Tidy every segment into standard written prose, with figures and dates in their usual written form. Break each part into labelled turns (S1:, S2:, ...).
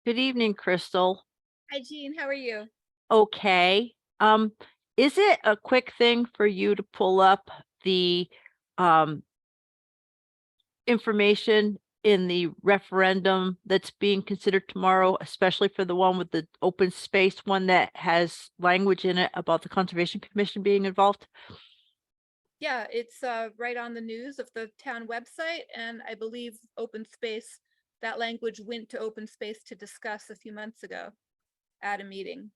S1: Good evening, Crystal.
S2: Hi, Jean. How are you?
S1: Okay. Is it a quick thing for you to pull up the um information in the referendum that's being considered tomorrow, especially for the one with the open space one that has language in it about the Conservation Commission being involved?
S2: Yeah, it's right on the news of the town website, and I believe open space, that language went to open space to discuss a few months ago at a meeting.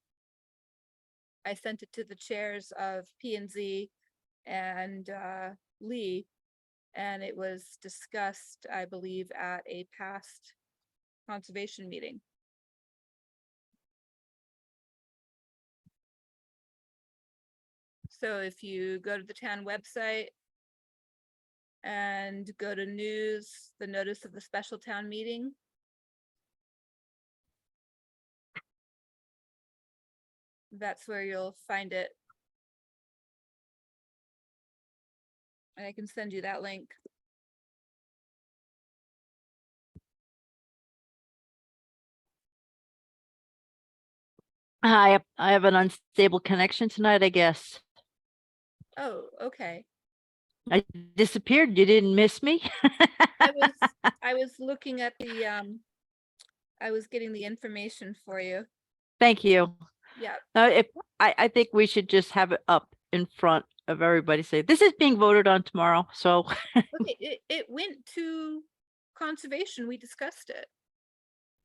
S2: I sent it to the chairs of P and Z and Lee, and it was discussed, I believe, at a past conservation meeting. So if you go to the town website and go to news, the notice of the special town meeting, that's where you'll find it. And I can send you that link.
S1: I have an unstable connection tonight, I guess.
S2: Oh, okay.
S1: I disappeared. You didn't miss me?
S2: I was looking at the I was getting the information for you.
S1: Thank you.
S2: Yeah.
S1: If I think we should just have it up in front of everybody, say this is being voted on tomorrow. So
S2: Okay, it went to conservation. We discussed it.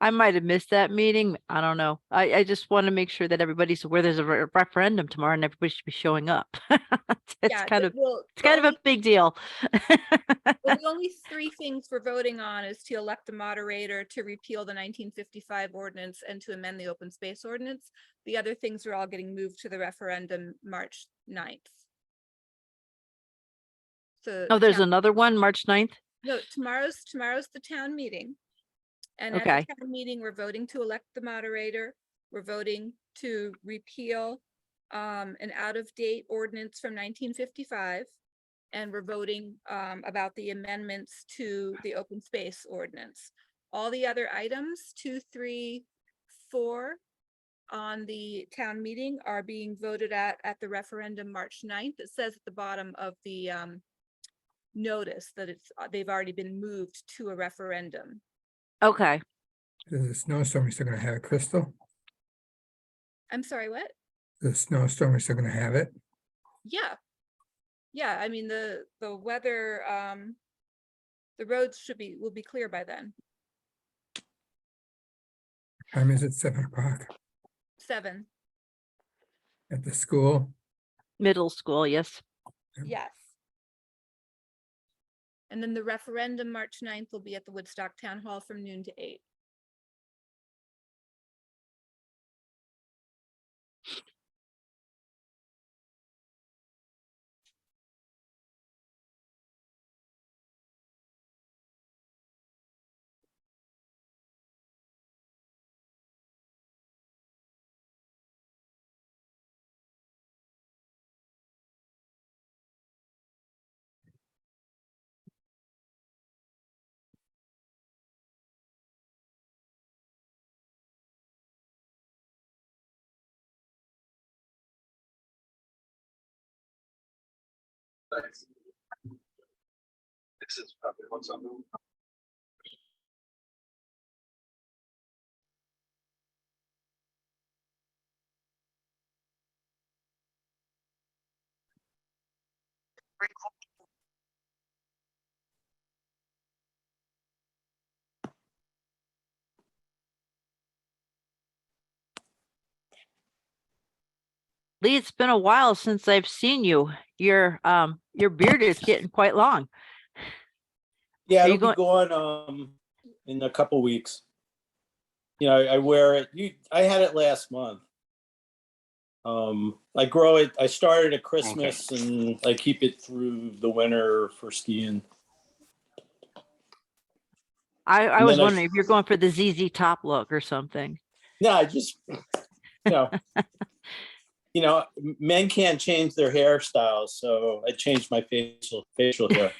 S1: I might have missed that meeting. I don't know. I just want to make sure that everybody's aware there's a referendum tomorrow and everybody should be showing up. It's
S2: Yeah,
S1: kind of
S2: well,
S1: it's kind of a big deal.
S2: the only three things we're voting on is to elect a moderator, to repeal the 1955 ordinance, and to amend the open space ordinance. The other things are all getting moved to the referendum March 9th. So
S1: Oh, there's another one, March 9th?
S2: no, tomorrow's the town meeting. And at
S1: Okay.
S2: the town meeting, we're voting to elect the moderator. We're voting to repeal an out-of-date ordinance from 1955. And we're voting about the amendments to the open space ordinance. All the other items, 2, 3, 4 on the town meeting are being voted at the referendum March 9th. It says at the bottom of the notice that they've already been moved to a referendum.
S1: Okay.
S3: The snowstorm is still gonna have it, Crystal?
S2: I'm sorry, what?
S3: The snowstorm is still gonna have it?
S2: Yeah. Yeah, I mean, the weather, the roads will be clear by then.
S3: Time is it 7 o'clock
S2: 7.
S3: at the school?
S1: Middle school, yes.
S2: Yes. And then the referendum, March 9th, will be at the Woodstock Town Hall from noon to 8.
S4: This is probably what's on.
S1: Lee, it's been a while since I've seen you. Your beard is getting quite long.
S4: Yeah,
S1: Are you
S4: it'll be gone in a couple weeks. You know, I wear it. I had it last month. I grow it. I started at Christmas and I keep it through the winter for skiing.
S1: I
S4: And
S1: was
S4: then
S1: wondering if you're going for the ZZ Top look or something.
S4: Yeah, I just you know, men can't change their hairstyles, so I changed my facial hair.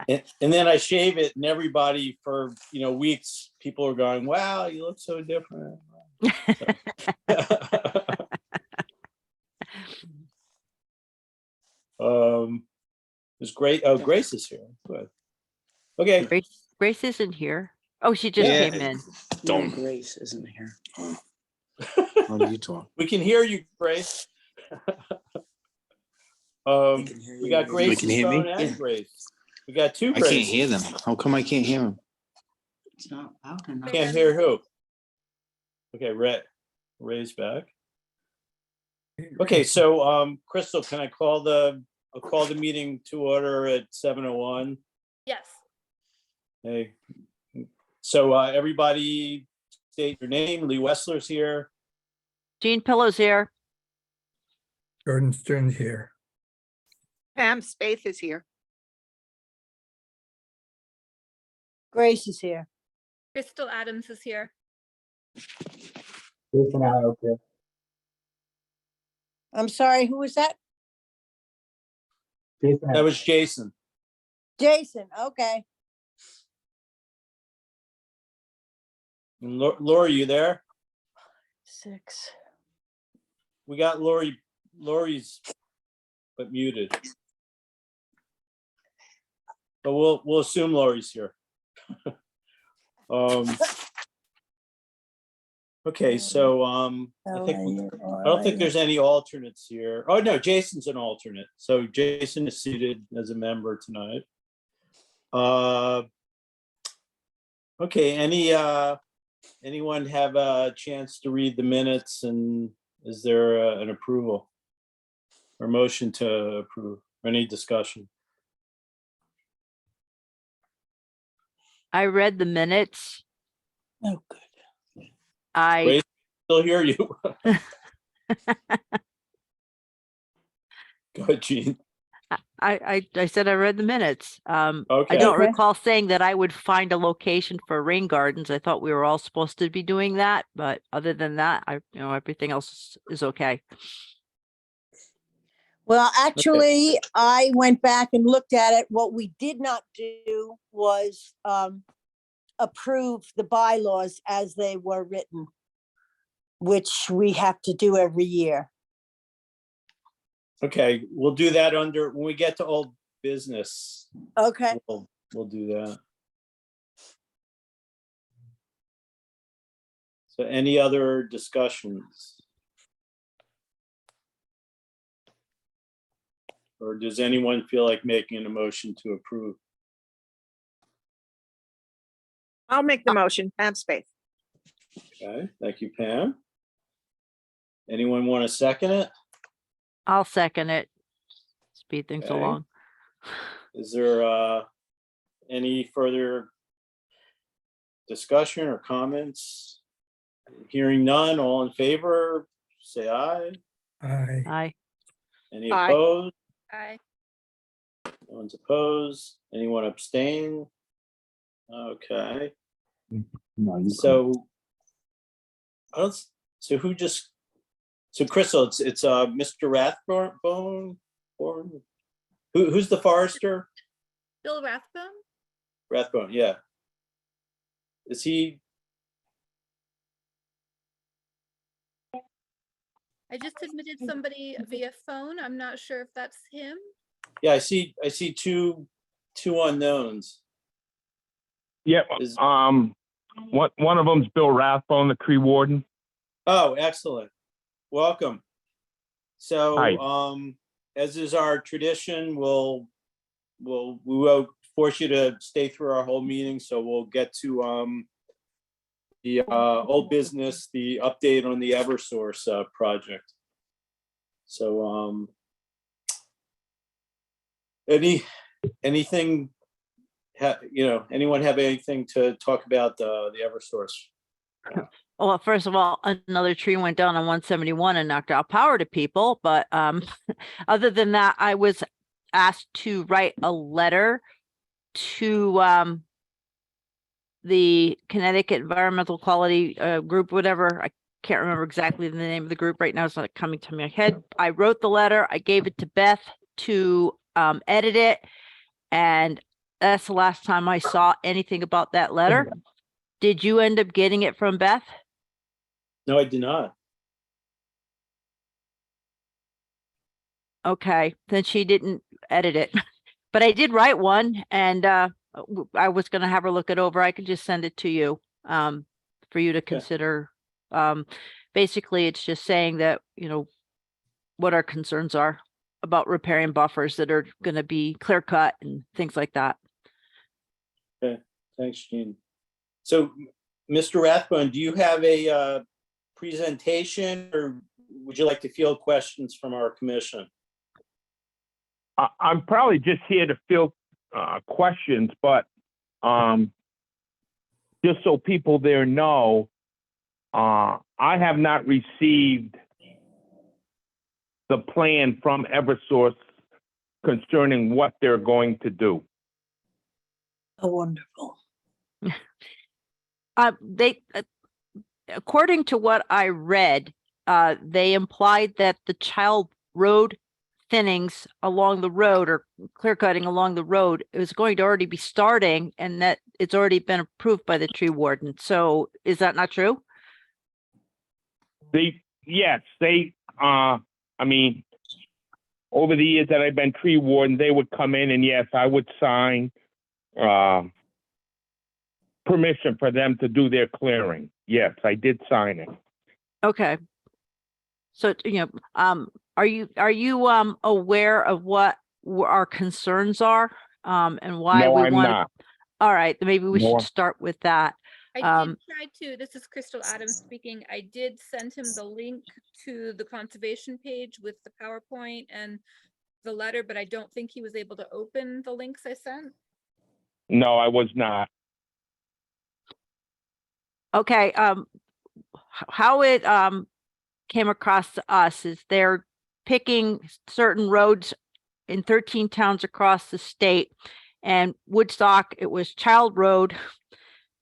S4: And then I shave it and everybody for, weeks, people are going, wow, you look so different. It's great. Oh, Grace is here. Good. Okay.
S1: Grace isn't here. Oh, she just
S4: Yeah.
S1: came in.
S5: Don't.
S6: Grace isn't here.
S5: How do you talk?
S4: We can hear you, Grace.
S6: We can hear
S4: We
S6: you.
S4: got Grace's
S5: can hear me?
S4: phone and
S6: Yeah.
S4: Grace. We got two
S5: I
S4: Graces.
S5: can't hear them. How come I can't hear them?
S6: It's not loud enough.
S4: Can't hear who? Okay, Ray's back. Okay, so Crystal, can I'll call the meeting to order at 7:01.
S2: Yes.
S4: Hey. So everybody state your name. Lee Wessler's here.
S1: Jean Pillow's here.
S3: Jordan Stern's here.
S7: Pam Spaeth is here.
S8: Grace is here.
S2: Crystal Adams is here.
S8: I'm sorry, who was that?
S4: That was Jason.
S8: Jason, okay.
S4: And Lori, you there?
S8: 6.
S4: We got Lori. Lori's but muted. But we'll assume Lori's here. Okay, so I don't think there's any alternates here. Oh no, Jason's an alternate. So Jason is seated as a member tonight. Okay, anyone have a chance to read the minutes, and is there an approval or motion to approve or any discussion?
S1: I read the minutes.
S8: Oh, good.
S1: I
S4: Grace, still hear you. Go ahead, Jean.
S1: I said I read the minutes. I
S4: Okay.
S1: don't
S8: Okay.
S1: recall saying that I would find a location for rain gardens. I thought we were all supposed to be doing that, but other than that, everything else is okay.
S8: Well, actually, I went back and looked at it. What we did not do was approve the bylaws as they were written, which we have to do every year.
S4: Okay, we'll do that when we get to old business.
S8: Okay,
S4: We'll do that. So any other discussions? Or does anyone feel like making a motion to approve?
S7: I'll make the motion. Pam Spaeth.
S4: Okay, thank you, Pam. Anyone want to second it?
S1: I'll second it. Speed things
S4: Okay.
S1: along.
S4: Is there any further discussion or comments? Hearing none, all in favor, say aye.
S1: Aye.
S4: Any
S7: Aye.
S4: opposed?
S2: Aye.
S4: No one's opposed. Anyone abstain? Okay,
S5: No, you
S4: so so who just, so Crystal, it's Mr. Rathbone? Who's the forester?
S2: Bill Rathbone?
S4: Rathbone, yeah. Is he?
S2: I just admitted somebody via phone. I'm not sure if that's him.
S4: Yeah, I see two unknowns.
S9: Yeah,
S4: Is-
S9: one of them's Bill Rathbone, the tree warden.
S4: Oh, excellent. Welcome. So,
S9: Hi.
S4: as is our tradition, we will force you to stay through our whole meeting, so we'll get to the old business, the update on the Eversource project. So, anything, anyone have anything to talk about the Eversource?
S1: Well, first of all, another tree went down on 171 and knocked out power to people. But other than that, I was asked to write a letter to the Connecticut Environmental Quality Group, whatever. I can't remember exactly the name of the group right now. It's not coming to my head. I wrote the letter. I gave it to Beth to edit it. And that's the last time I saw anything about that letter. Did you end up getting it from Beth?
S4: No, I did not.
S1: Okay, then she didn't edit it. But I did write one and I was gonna have her look it over. I could just send it to you for you to consider. Basically, it's just saying that, you know, what our concerns are about repairing buffers that are gonna be clear cut and things like that.
S4: Thanks, Jean. So, Mr. Rathbone, do you have a presentation, or would you like to field questions from our commission?
S9: I'm probably just here to field questions, but just so people there know, I have not received the plan from Eversource concerning what they're going to do.
S8: Oh, wonderful.
S1: They, according to what I read, they implied that the child road thinnings along the road or clear cutting along the road is going to already be starting and that it's already been approved by the tree warden. So is that not true?
S9: Yes, I mean, over the years that I've been tree warden, they would come in and yes, I would sign permission for them to do their clearing. Yes, I did sign it.
S1: Okay. So, you know, are you aware of what our concerns are and why
S9: No,
S1: we
S9: I'm
S1: want?
S9: not.
S1: All right, then maybe we
S9: No.
S1: should start with that.
S2: I did try to, this is Crystal Adams speaking. I did send him the link to the conservation page with the PowerPoint and the letter, but I don't think he was able to open the links I sent.
S9: No, I was not.
S1: Okay, how it came across to us is they're picking certain roads in 13 towns across the state. And Woodstock, it was Child Road,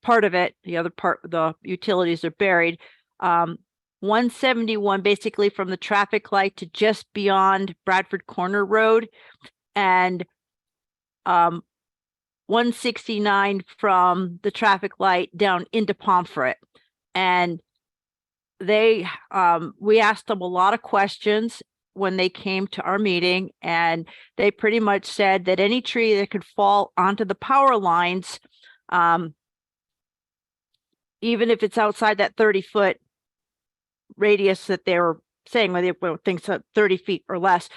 S1: part of it, the other part, the utilities are buried. 171, basically from the traffic light to just beyond Bradford Corner Road. And 169 from the traffic light down into Pomfret. And they, we asked them a lot of questions when they came to our meeting, and they pretty much said that any tree that could fall onto the power lines, even if it's outside that 30-foot radius that they were saying, whether it thinks 30 feet or less,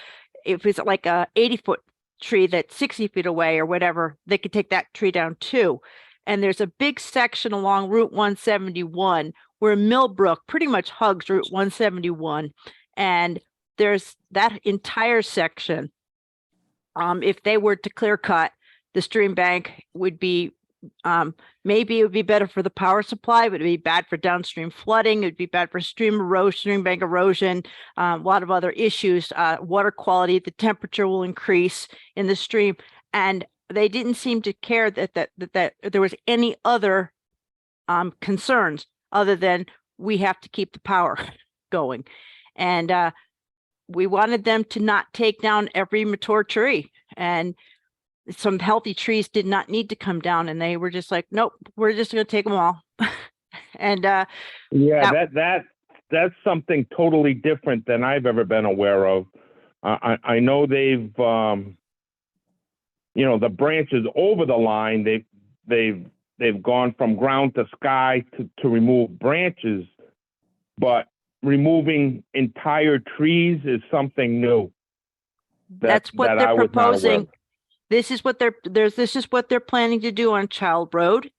S1: if it's like a 80-foot tree that's 60 feet away or whatever, they could take that tree down too. And there's a big section along Route 171 where Millbrook pretty much hugs Route 171. And there's that entire section. If they were to clear cut, the stream bank would be, maybe it would be better for the power supply, but it'd be bad for downstream flooding. It'd be bad for stream erosion, stream bank erosion, a lot of other issues, water quality, the temperature will increase in the stream. And they didn't seem to care that there was any other concerns other than we have to keep the power going. And we wanted them to not take down every mature tree, and some healthy trees did not need to come down, and they were just like, nope, we're just going to take them all. And
S9: yeah, that's something totally different than I've ever been aware of. I know they've you know, the branches over the line, they've gone from ground to sky to remove branches, but removing entire trees is something new.
S1: that's what
S9: that
S1: they're
S9: I was not aware of.
S1: proposing. This is what they're planning to do on Child Road.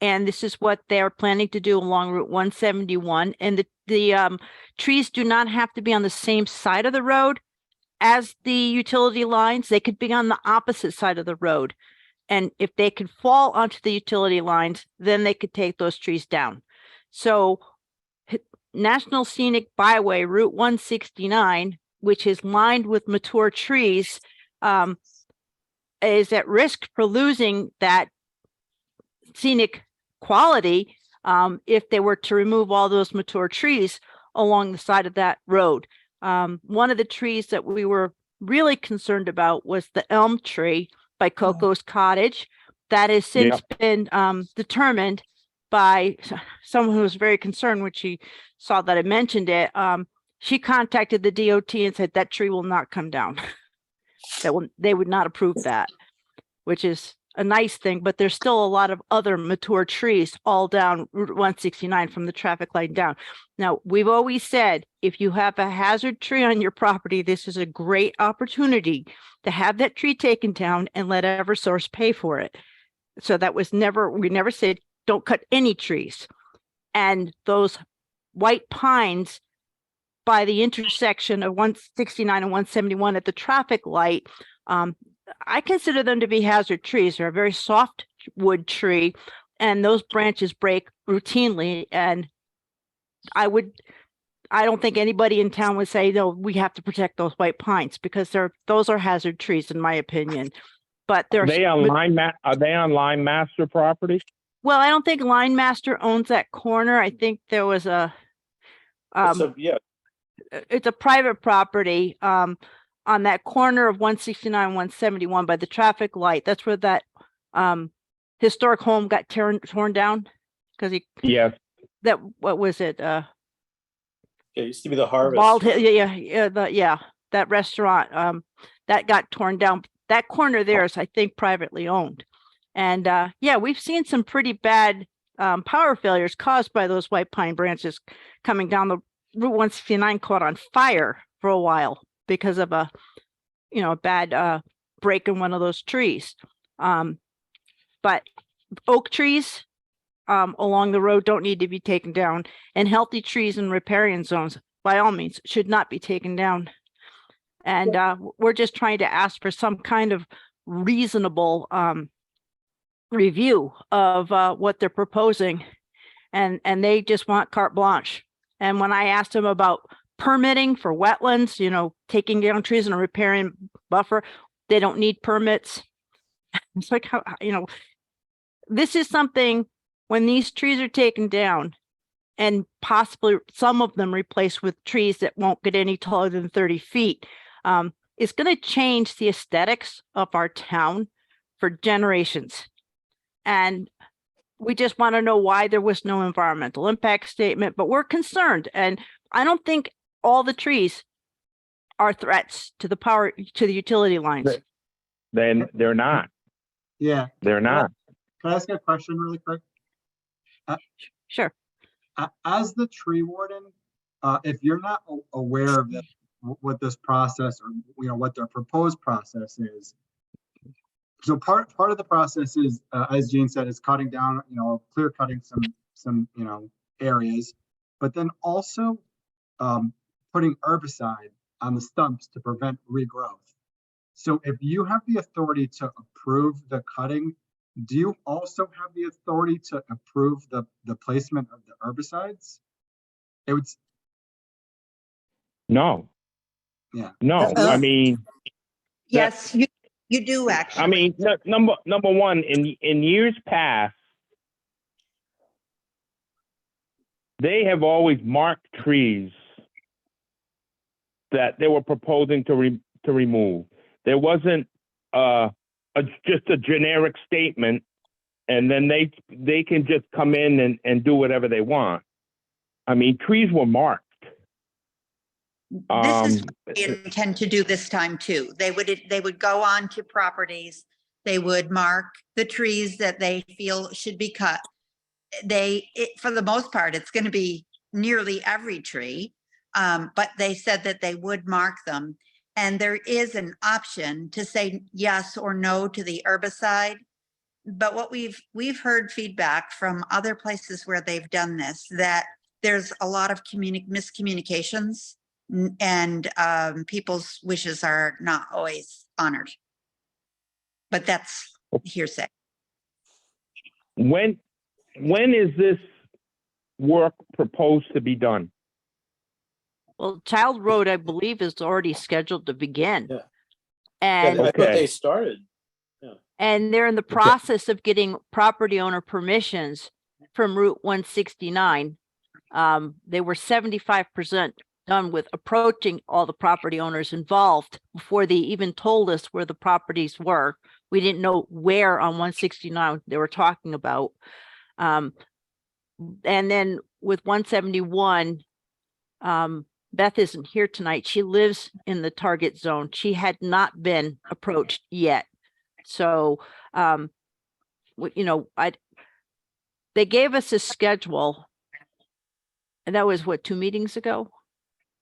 S1: And this is what they're planning to do along Route 171. And the trees do not have to be on the same side of the road as the utility lines. They could be on the opposite side of the road. And if they could fall onto the utility lines, then they could take those trees down. So National Scenic Byway, Route 169, which is lined with mature trees, is at risk for losing that scenic quality if they were to remove all those mature trees along the side of that road. One of the trees that we were really concerned about was the elm tree by Coco's Cottage, that has since been determined by someone who was very concerned when she saw that I mentioned it. She contacted the DOT and said that tree will not come down. They would not approve that, which is a nice thing, but there's still a lot of other mature trees all down Route 169 from the traffic light down. Now, we've always said, if you have a hazard tree on your property, this is a great opportunity to have that tree taken down and let Eversource pay for it. So that was never, we never said, don't cut any trees. And those white pines by the intersection of 169 and 171 at the traffic light, I consider them to be hazard trees. They're a very soft wood tree, and those branches break routinely. And I don't think anybody in town would say, no, we have to protect those white pines, because those are hazard trees, in my opinion. But
S9: Are they on Line Master property?
S1: Well, I don't think Line Master owns that corner. I think there was
S4: Yeah,
S1: it's a private property on that corner of 169, 171 by the traffic light. That's where that historic home got torn down because
S9: Yes.
S1: what was it?
S4: it used to be the Harvest.
S1: Bald Hill, yeah, that restaurant that got torn down. That corner there is, I think, privately owned. And yeah, we've seen some pretty bad power failures caused by those white pine branches coming down. The Route 169 caught on fire for a while because of a bad break in one of those trees. But oak trees along the road don't need to be taken down, and healthy trees in riparian zones, by all means, should not be taken down. And we're just trying to ask for some kind of reasonable review of what they're proposing, and they just want carte blanche. And when I asked them about permitting for wetlands, taking down trees in a riparian buffer, they don't need permits. It's like, how, this is something, when these trees are taken down and possibly some of them replaced with trees that won't get any taller than 30 feet, it's going to change the aesthetics of our town for generations. And we just want to know why there was no environmental impact statement, but we're concerned. And I don't think all the trees are threats to the utility lines.
S9: Then they're not.
S10: Yeah.
S9: They're not.
S10: Can I ask a question really quick?
S1: Sure.
S10: As the tree warden, if you're not aware of what this process, or what their proposed process is, so part of the process is, as Jean said, is cutting down, clear cutting some areas, but then also putting herbicide on the stumps to prevent regrowth. So if you have the authority to approve the cutting, do you also have the authority to approve the placement of the herbicides? It would.
S9: No.
S10: Yeah.
S9: No, I mean.
S11: Yes, you do actually.
S9: I mean, number one, in years past, they have always marked trees that they were proposing to remove. There wasn't just a generic statement, and then they can just come in and do whatever they want. I mean, trees were marked.
S11: This is what we intend to do this time too. They would go on to properties. They would mark the trees that they feel should be cut. For the most part, it's going to be nearly every tree, but they said that they would mark them. And there is an option to say yes or no to the herbicide. But what we've heard feedback from other places where they've done this, that there's a lot of miscommunications, and people's wishes are not always honored. But that's hearsay.
S9: When is this work proposed to be done?
S1: Well, Child Road, I believe, is already scheduled to begin.
S4: Yeah.
S1: And
S4: I thought they started.
S1: and they're in the process of getting property owner permissions from Route 169. They were 75% done with approaching all the property owners involved before they even told us where the properties were, We didn't know where on 169 they were talking about. And then with 171, Beth isn't here tonight. She lives in the target zone. She had not been approached yet. So, they gave us a schedule. And that was what, 2 meetings ago?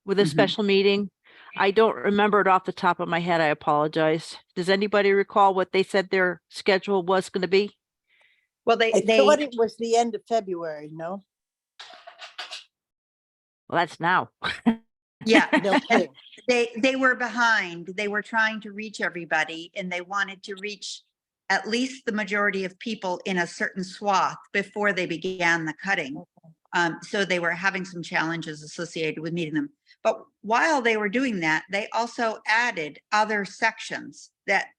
S1: With a
S11: Mhm.
S1: special meeting? I don't remember it off the top of my head. I apologize. Does anybody recall what they said their schedule was going to be?
S11: Well, they,
S8: I thought it was the end of February, no?
S1: Well, that's now.
S11: yeah,
S8: No kidding.
S11: they were behind. They were trying to reach everybody and they wanted to reach at least the majority of people in a certain swath before they began the cutting. So they were having some challenges associated with meeting them. But while they were doing that, they also added other sections that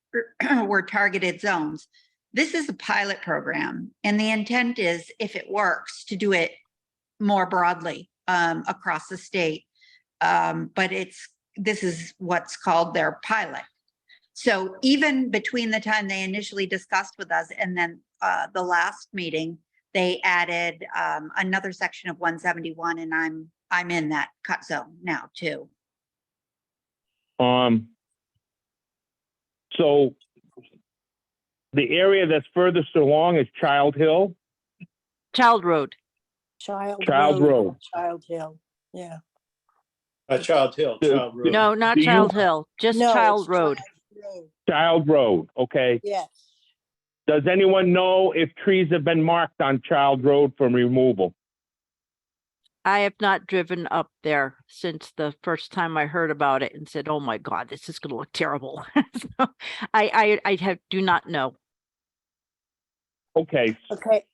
S11: were targeted zones. This is a pilot program, and the intent is, if it works, to do it more broadly across the state. But this is what's called their pilot. So even between the time they initially discussed with us and then the last meeting, they added another section of 171, and I'm in that cut zone now too.
S9: So the area that's furthest along is Child Hill.
S1: Child Road.
S8: Child
S9: Road.
S8: Child Hill, yeah.
S4: Child Hill, Child Road.
S1: No, not
S9: Do you-
S1: Child Hill, just
S8: No,
S1: Child
S8: it's
S1: Road.
S8: Road.
S9: Child Road, okay.
S8: Yes.
S9: Does anyone know if trees have been marked on Child Road for removal?
S1: I have not driven up there since the first time I heard about it and said, oh my God, this is gonna look terrible. So I do not know.
S9: Okay,
S8: Okay,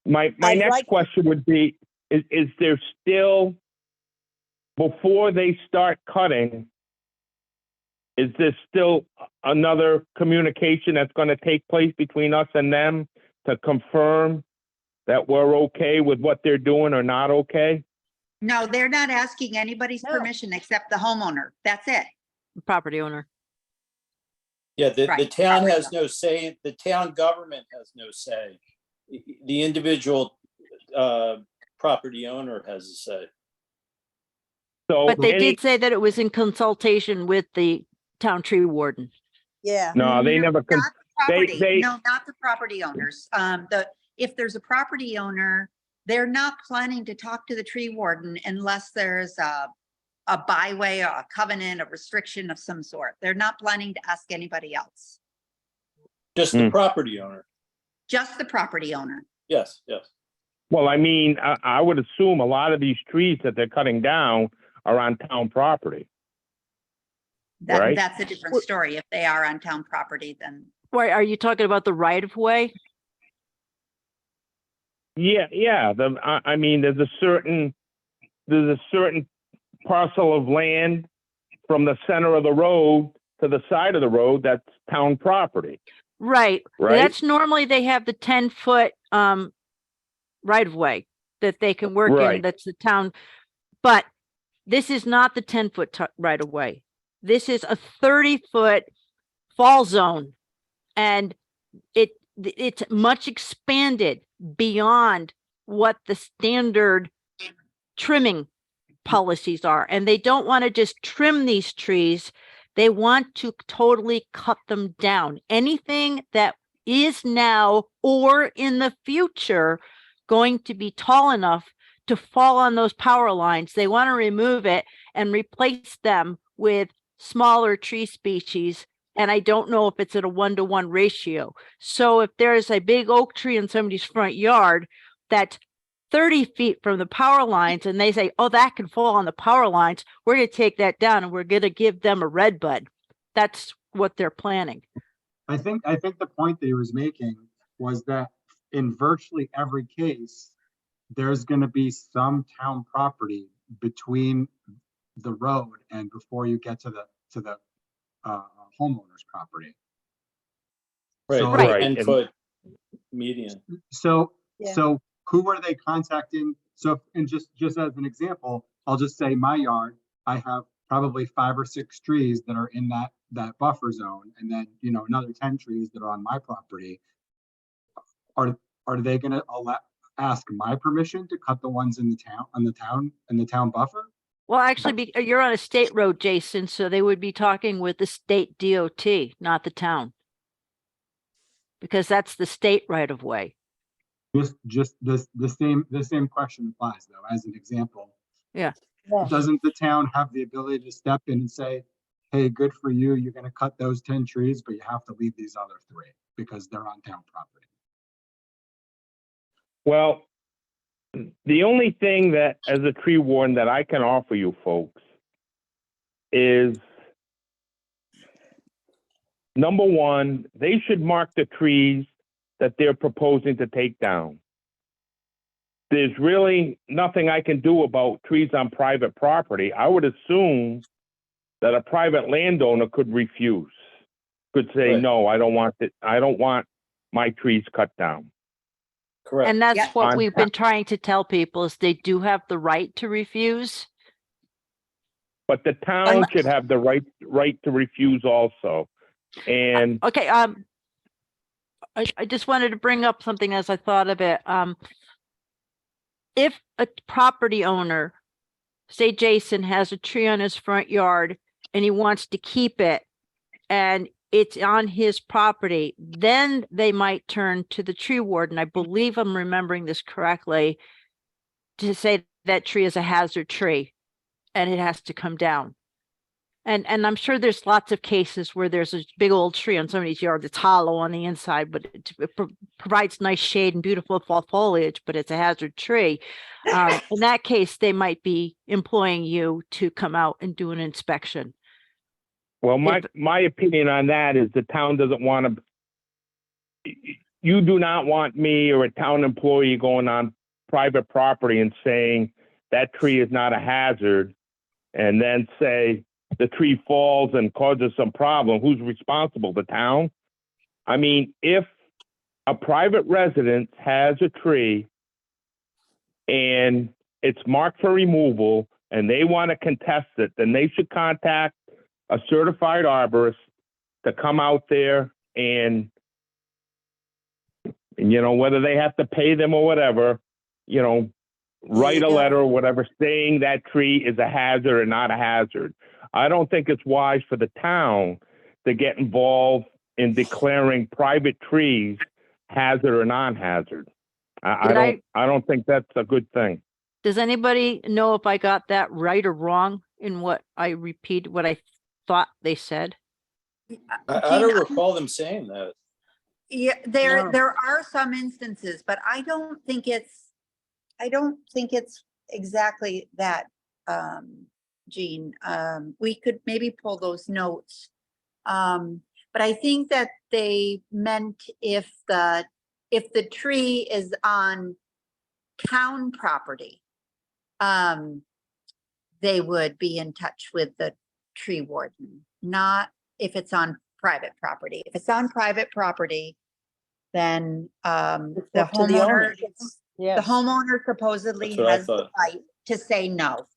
S9: my
S8: I'd
S9: next
S8: like-
S9: question would be, is there still, before they start cutting, is there still another communication that's going to take place between us and them to confirm that we're okay with what they're doing or not okay?
S11: No, they're not asking anybody's
S8: No.
S11: permission except the homeowner. That's it.
S1: Property owner.
S4: Yeah, the
S11: Right,
S4: town
S11: property
S4: has no say, the town government has no say. The individual property owner has a say.
S9: So
S1: But they
S9: any-
S1: did say that it was in consultation with the town tree warden.
S8: yeah.
S9: No, they never,
S11: Not the property.
S9: they-
S11: No, not the property owners. If there's a property owner, they're not planning to talk to the tree warden unless there's a byway or a covenant, a restriction of some sort. They're not planning to ask anybody else,
S4: Just the
S9: Hmm.
S4: property owner.
S11: just the property owner.
S4: Yes, yes.
S9: well, I mean, I would assume a lot of these trees that they're cutting down are on town property. Right.
S11: That's a different story. If they are on town property, then
S1: Why, are you talking about the right of way?
S9: Yeah, I mean, there's a certain parcel of land from the center of the road to the side of the road that's town property,
S1: Right.
S9: right?
S1: That's normally they have the 10-foot right of way that they can work in.
S9: Right.
S1: That's the town. But this is not the 10-foot right of way. This is a 30-foot fall zone. And it's much expanded beyond what the standard trimming policies are. And they don't want to just trim these trees. They want to totally cut them down. Anything that is now or in the future going to be tall enough to fall on those power lines, they want to remove it and replace them with smaller tree species. And I don't know if it's at a 1-to-1 ratio. So if there's a big oak tree in somebody's front yard that's 30 feet from the power lines and they say, oh, that can fall on the power lines, we're going to take that down and we're going to give them a red bud. That's what they're planning.
S10: I think the point that he was making was that in virtually every case, there's gonna be some town property between the road and before you get to the homeowner's property.
S4: Right,
S10: So-
S9: Right,
S4: 10-foot median.
S10: So,
S8: Yeah.
S10: so who are they contacting? So, and just as an example, I'll just say my yard, I have probably 5 or 6 trees that are in that buffer zone, and then, another 10 trees that are on my property. Are they gonna ask my permission to cut the ones in the town buffer?
S1: Well, actually, you're on a state road, Jason, so they would be talking with the state DOT, not the town. Because that's the state right of way.
S10: Just the same question applies though, as an example.
S1: Yeah.
S10: Doesn't the town have the ability to step in and say, hey, good for you, you're gonna cut those 10 trees, but you have to leave these other 3 because they're on town property?
S9: Well, the only thing that, as a tree warden, that I can offer you folks is, number one, they should mark the trees that they're proposing to take down. There's really nothing I can do about trees on private property. I would assume that a private landowner could refuse, could say,
S4: Right.
S9: no, I don't want my trees cut down.
S4: Correct.
S1: And that's
S11: Yeah.
S1: what
S9: On-
S1: we've been trying to tell people is they do have the right to refuse.
S9: But the town should have the right to refuse also. And
S1: Okay, I just wanted to bring up something as I thought of it. If a property owner, say Jason has a tree on his front yard and he wants to keep it and it's on his property, then they might turn to the tree warden. I believe I'm remembering this correctly, to say that tree is a hazard tree and it has to come down. And I'm sure there's lots of cases where there's a big old tree on somebody's yard that's hollow on the inside, but it provides nice shade and beautiful fall foliage, but it's a hazard tree. In that case, they might be employing you to come out and do an inspection.
S9: well, my opinion on that is the town doesn't want to, you do not want me or a town employee going on private property and saying that tree is not a hazard, and then say the tree falls and causes some problem. Who's responsible? The town? I mean, if a private residence has a tree and it's marked for removal and they want to contest it, then they should contact a certified arborist to come out there and, whether they have to pay them or whatever, write a letter or whatever saying that tree is a hazard or not a hazard. I don't think it's wise for the town to get involved in declaring private trees hazard or non-hazard. I don't think that's a good thing.
S1: Does anybody know if I got that right or wrong in what I thought they said?
S4: I
S11: Gina,
S4: don't recall them saying that.
S11: Yeah,
S8: No.
S11: there are some instances, but I don't think it's exactly that, Jean. We could maybe pull those notes. But I think that they meant if the tree is on town property, they would be in touch with the tree warden, not if it's on private property. If it's on private property, then the
S8: up to the owner.
S11: homeowner, the
S8: Yes.
S11: homeowner supposedly
S4: That's what I
S11: has the
S4: thought.
S11: right to say no.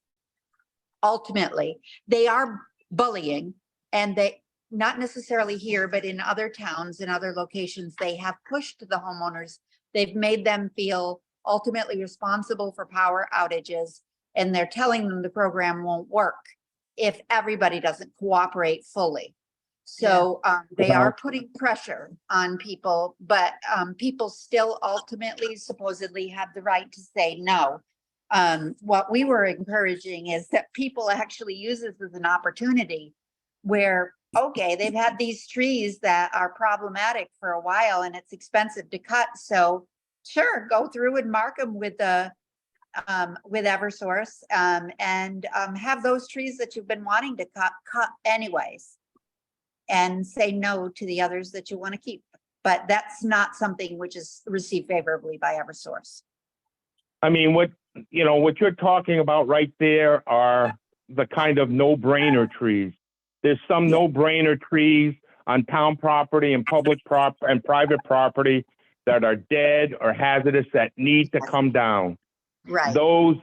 S11: Ultimately, they are bullying, and they, not necessarily here, but in other towns and other locations, they have pushed the homeowners. They've made them feel ultimately responsible for power outages, and they're telling them the program won't work if everybody doesn't cooperate fully. So they are putting pressure on people, but people still ultimately supposedly have the right to say no. What we were encouraging is that people actually use this as an opportunity where, okay, they've had these trees that are problematic for a while and it's expensive to cut. So sure, go through and mark them with Eversource, and have those trees that you've been wanting to cut anyways, and say no to the others that you want to keep. But that's not something which is received favorably by Eversource.
S9: I mean, what you're talking about right there are the kind of no-brainer trees. There's some no-brainer trees on town property and public and private property that are dead or hazardous that need to come down.
S11: Right.
S9: Those,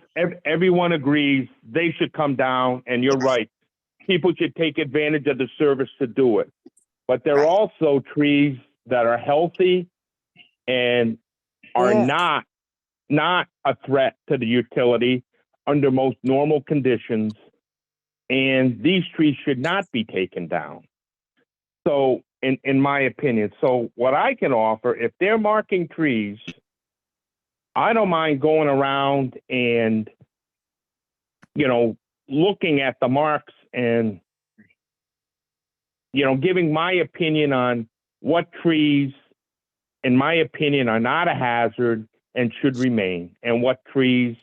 S9: everyone agrees they should come down, and you're right. people should take advantage of the service to do it. But there are
S11: Right.
S9: also trees that are healthy and are
S8: Yeah.
S9: not a threat to the utility under most normal conditions. And these trees should not be taken down. So, in my opinion, so what I can offer, if they're marking trees, I don't mind going around and, looking at the marks and, giving my opinion on what trees, in my opinion, are not a hazard and should remain, and what trees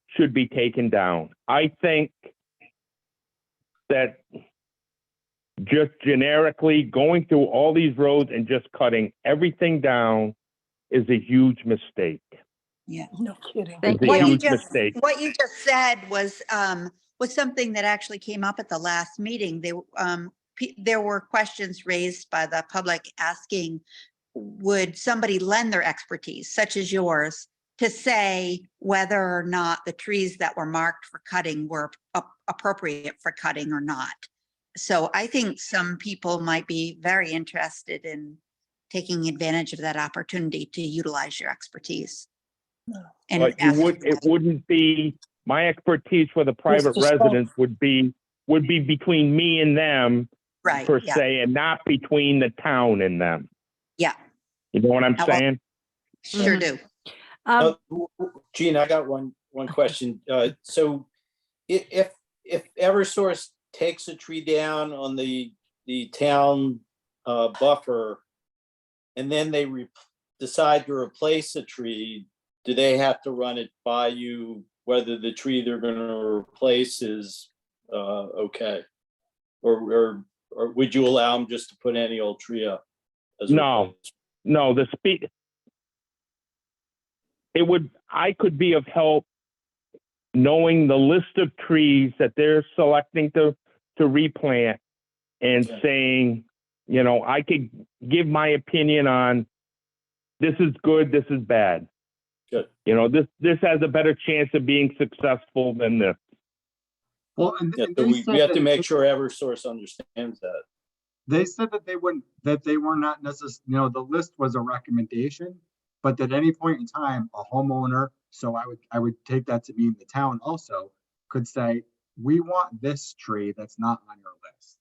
S9: should be taken down. I think that just generically going through all these roads and just cutting everything down is a huge mistake.
S8: No kidding.
S1: Thank
S9: It's a
S11: What you
S1: you.
S9: huge
S11: just,
S9: mistake.
S11: what you just said was something that actually came up at the last meeting. There were questions raised by the public asking, would somebody lend their expertise, such as yours, to say whether or not the trees that were marked for cutting were appropriate for cutting or not? So I think some people might be very interested in taking advantage of that opportunity to utilize your expertise. And
S9: But it wouldn't be, my expertise for the private
S8: Mr. Smith.
S9: residents would be between me and them
S11: right,
S9: per
S11: yeah,
S9: se, and not between the town and them.
S11: yeah,
S9: You know what I'm
S11: Well,
S9: saying?
S11: sure
S1: Mhm.
S11: do.
S4: Gene, I got one question. So if Eversource takes a tree down on the town buffer, and then they decide to replace a tree, do they have to run it by you whether the tree they're gonna replace is okay? Or would you allow them just to put any old tree up? as a
S9: No.
S4: replacement?
S9: No, I could be of help knowing the list of trees that they're selecting to replant and
S4: Okay.
S9: saying, I could give my opinion on this is good, this is bad.
S4: Good.
S9: This has a better chance of being successful than this.
S10: Well, and
S4: Yeah,
S10: and
S4: so
S10: they
S4: we
S10: said
S4: have to
S10: that-
S4: make sure Eversource understands that.
S10: They said that they were not necessarily, the list was a recommendation, but at any point in time, a homeowner, so I would take that to mean the town also, could say, we want this tree that's not on your list.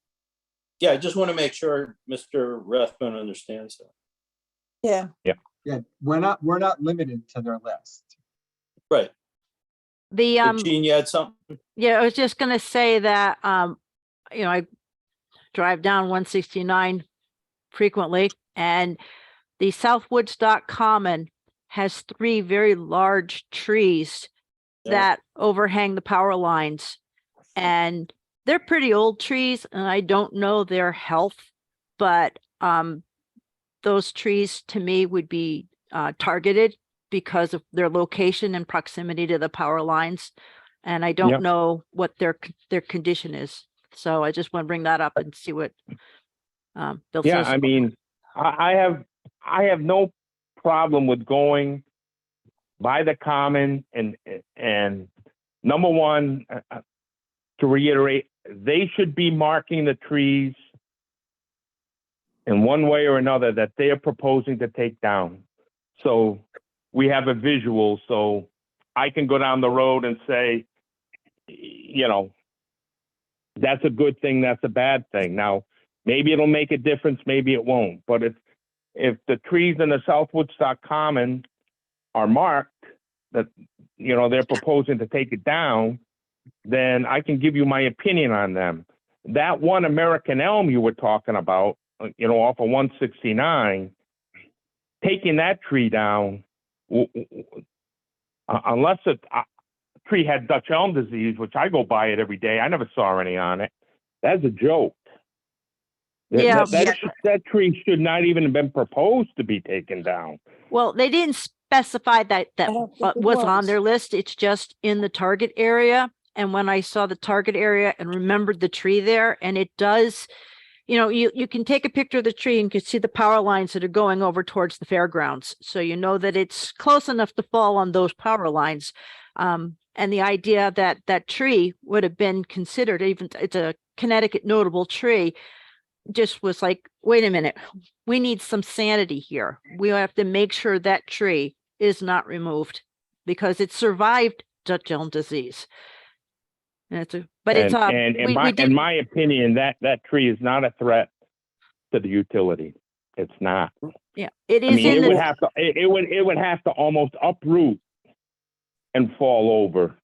S4: Yeah, I just want to make sure Mr. Rathbone understands that.
S8: Yeah.
S10: Yeah, we're not limited to their list.
S4: Right.
S1: The,
S4: Gene, you had something?
S1: yeah, I was just gonna say that, I drive down 169 frequently, and the South Woodstock Common has 3 very large trees
S4: Yeah.
S1: that overhang the power lines. And they're pretty old trees, and I don't know their health, but those trees to me would be targeted because of their location and proximity to the power lines. And I don't
S9: Yep.
S1: know what their condition is. So I just want to bring that up and see what Bill
S9: Yeah,
S1: says.
S9: I mean, I have no problem with going by the common and number one, to reiterate, they should be marking the trees in one way or another that they are proposing to take down. So we have a visual, so I can go down the road and say, that's a good thing, that's a bad thing. Now, maybe it'll make a difference, maybe it won't. But if the trees in the South Woodstock Common are marked that, they're proposing to take it down, then I can give you my opinion on them. That one American elm you were talking about, off of 169, taking that tree down, unless a tree had Dutch elm disease, which I go by it every day, I never saw any on it. That's a joke.
S1: Yeah.
S9: That tree should not even have been proposed to be taken down.
S1: Well, they didn't specify that
S8: don't think it
S1: was on
S8: was.
S1: their list. It's just in the target area. And when I saw the target area and remembered the tree there, and it does, you can take a picture of the tree and you can see the power lines that are going over towards the fairgrounds. So you know that it's close enough to fall on those power lines. And the idea that that tree would have been considered, even it's a Connecticut notable tree just was like, wait a minute, we need some sanity here. We have to make sure that tree is not removed because it survived Dutch elm disease. And but it's,
S9: And
S1: we
S9: in
S1: did,
S9: my opinion, that tree is not a threat to the utility. It's not.
S1: yeah, it
S9: I
S1: is
S9: mean,
S1: in
S9: it would
S1: the,
S9: have to, it would have to almost uproot and fall over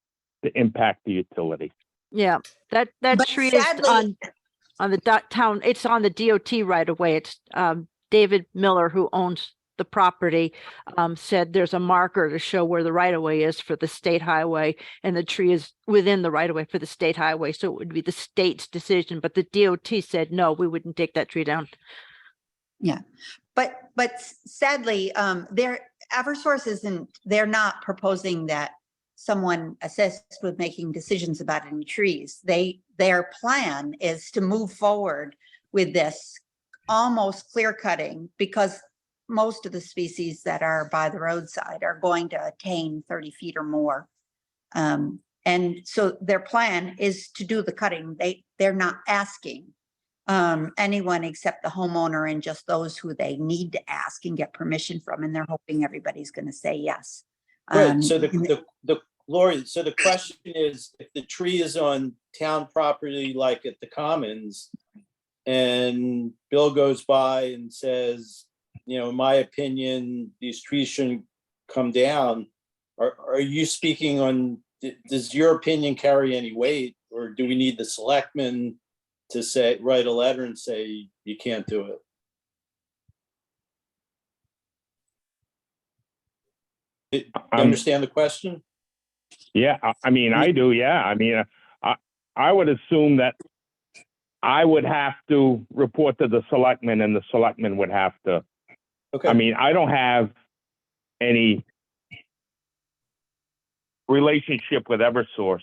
S9: to impact the utility.
S1: yeah, that
S11: But
S1: tree is
S11: sadly-
S1: on the town, it's on the DOT right away. It's, David Miller, who owns the property, said there's a marker to show where the right of way is for the state highway, and the tree is within the right of way for the state highway. So it would be the state's decision, but the DOT said, no, we wouldn't take that tree down.
S11: But sadly, Eversource they're not proposing that someone assist with making decisions about any trees. Their plan is to move forward with this almost clear cutting because most of the species that are by the roadside are going to attain 30 feet or more. And so their plan is to do the cutting. They're not asking anyone except the homeowner and just those who they need to ask and get permission from, and they're hoping everybody's going to say yes.
S4: Right, so
S11: And
S4: Lori, so the question is, if the tree is on town property, like at the Commons, and Bill goes by and says, you know, in my opinion, these trees shouldn't come down, are you speaking on, does your opinion carry any weight, or do we need the selectmen to say, write a letter and say, you can't do it? You understand the question?
S9: Yeah, I mean, I do. Yeah, I mean, I would assume that I would have to report to the selectmen, and the selectmen would have to.
S4: Okay.
S9: I mean, I don't have any relationship with Eversource,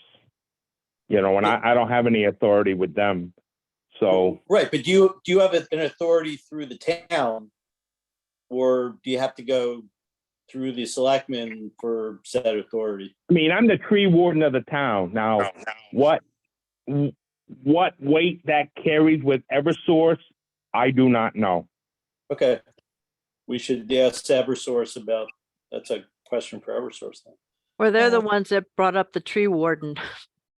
S9: you know, and I don't have any authority with them. So,
S4: Right, but do you have an authority through the town, or do you have to go through the selectmen for said authority?
S9: I mean, I'm the tree warden of the town. Now, what weight that carries with Eversource, I do not know.
S4: Okay, we should ask Eversource about, that's a question for Eversource then.
S1: Or they're the ones that brought up the tree warden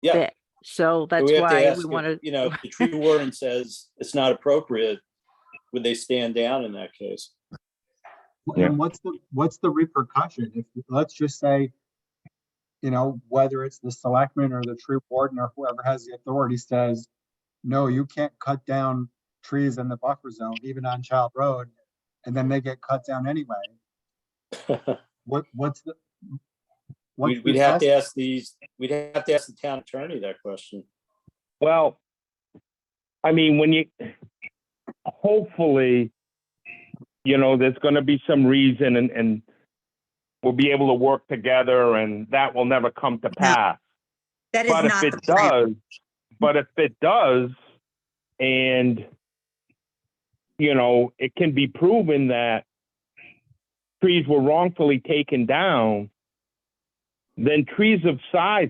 S4: Yeah.
S1: bit. So
S4: So
S1: that's
S4: we have to
S1: why
S4: ask
S1: we
S4: if,
S1: want to,
S4: you know, if the tree warden says it's not appropriate, would they stand down in that case?
S9: Yeah.
S10: And what's the repercussion? If, let's just say, you know, whether it's the selectman or the tree warden or whoever has the authority says, no, you can't cut down trees in the buffer zone, even on Child Road, and then they get cut down anyway. What's the? what's
S4: We'd
S10: the
S4: have to
S10: test?
S4: we'd have to ask the town attorney that question.
S9: Well, I mean, when you, hopefully, you know, there's going to be some reason and we'll be able to work together, and that will never come to pass.
S11: that is
S9: But if
S11: not
S9: it
S11: the plan.
S9: does, and, you know, it can be proven that trees were wrongfully taken down, then trees of size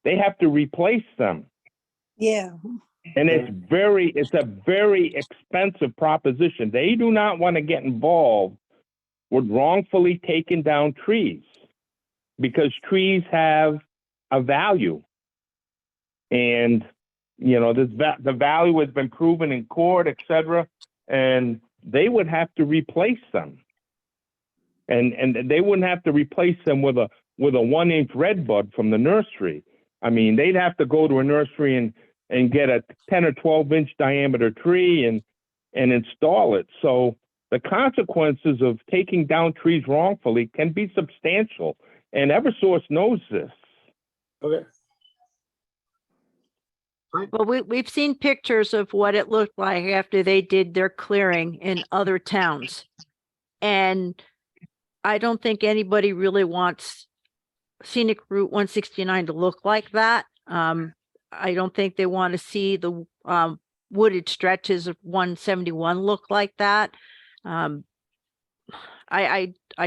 S9: they have to replace them.
S8: Yeah.
S9: And it's a very expensive proposition. They do not want to get involved with wrongfully taken down trees because trees have a value. And, you know, the value has been proven in court, et cetera, and they would have to replace them. And they wouldn't have to replace them with a 1-inch redbud from the nursery. I mean, they'd have to go to a nursery and get a 10 or 12-inch diameter tree and install it. So the consequences of taking down trees wrongfully can be substantial, and Eversource knows this.
S4: Okay.
S1: well, we've seen pictures of what it looked like after they did their clearing in other towns. And I don't think anybody really wants scenic Route 169 to look like that. I don't think they want to see the wooded stretches of 171 look like that. I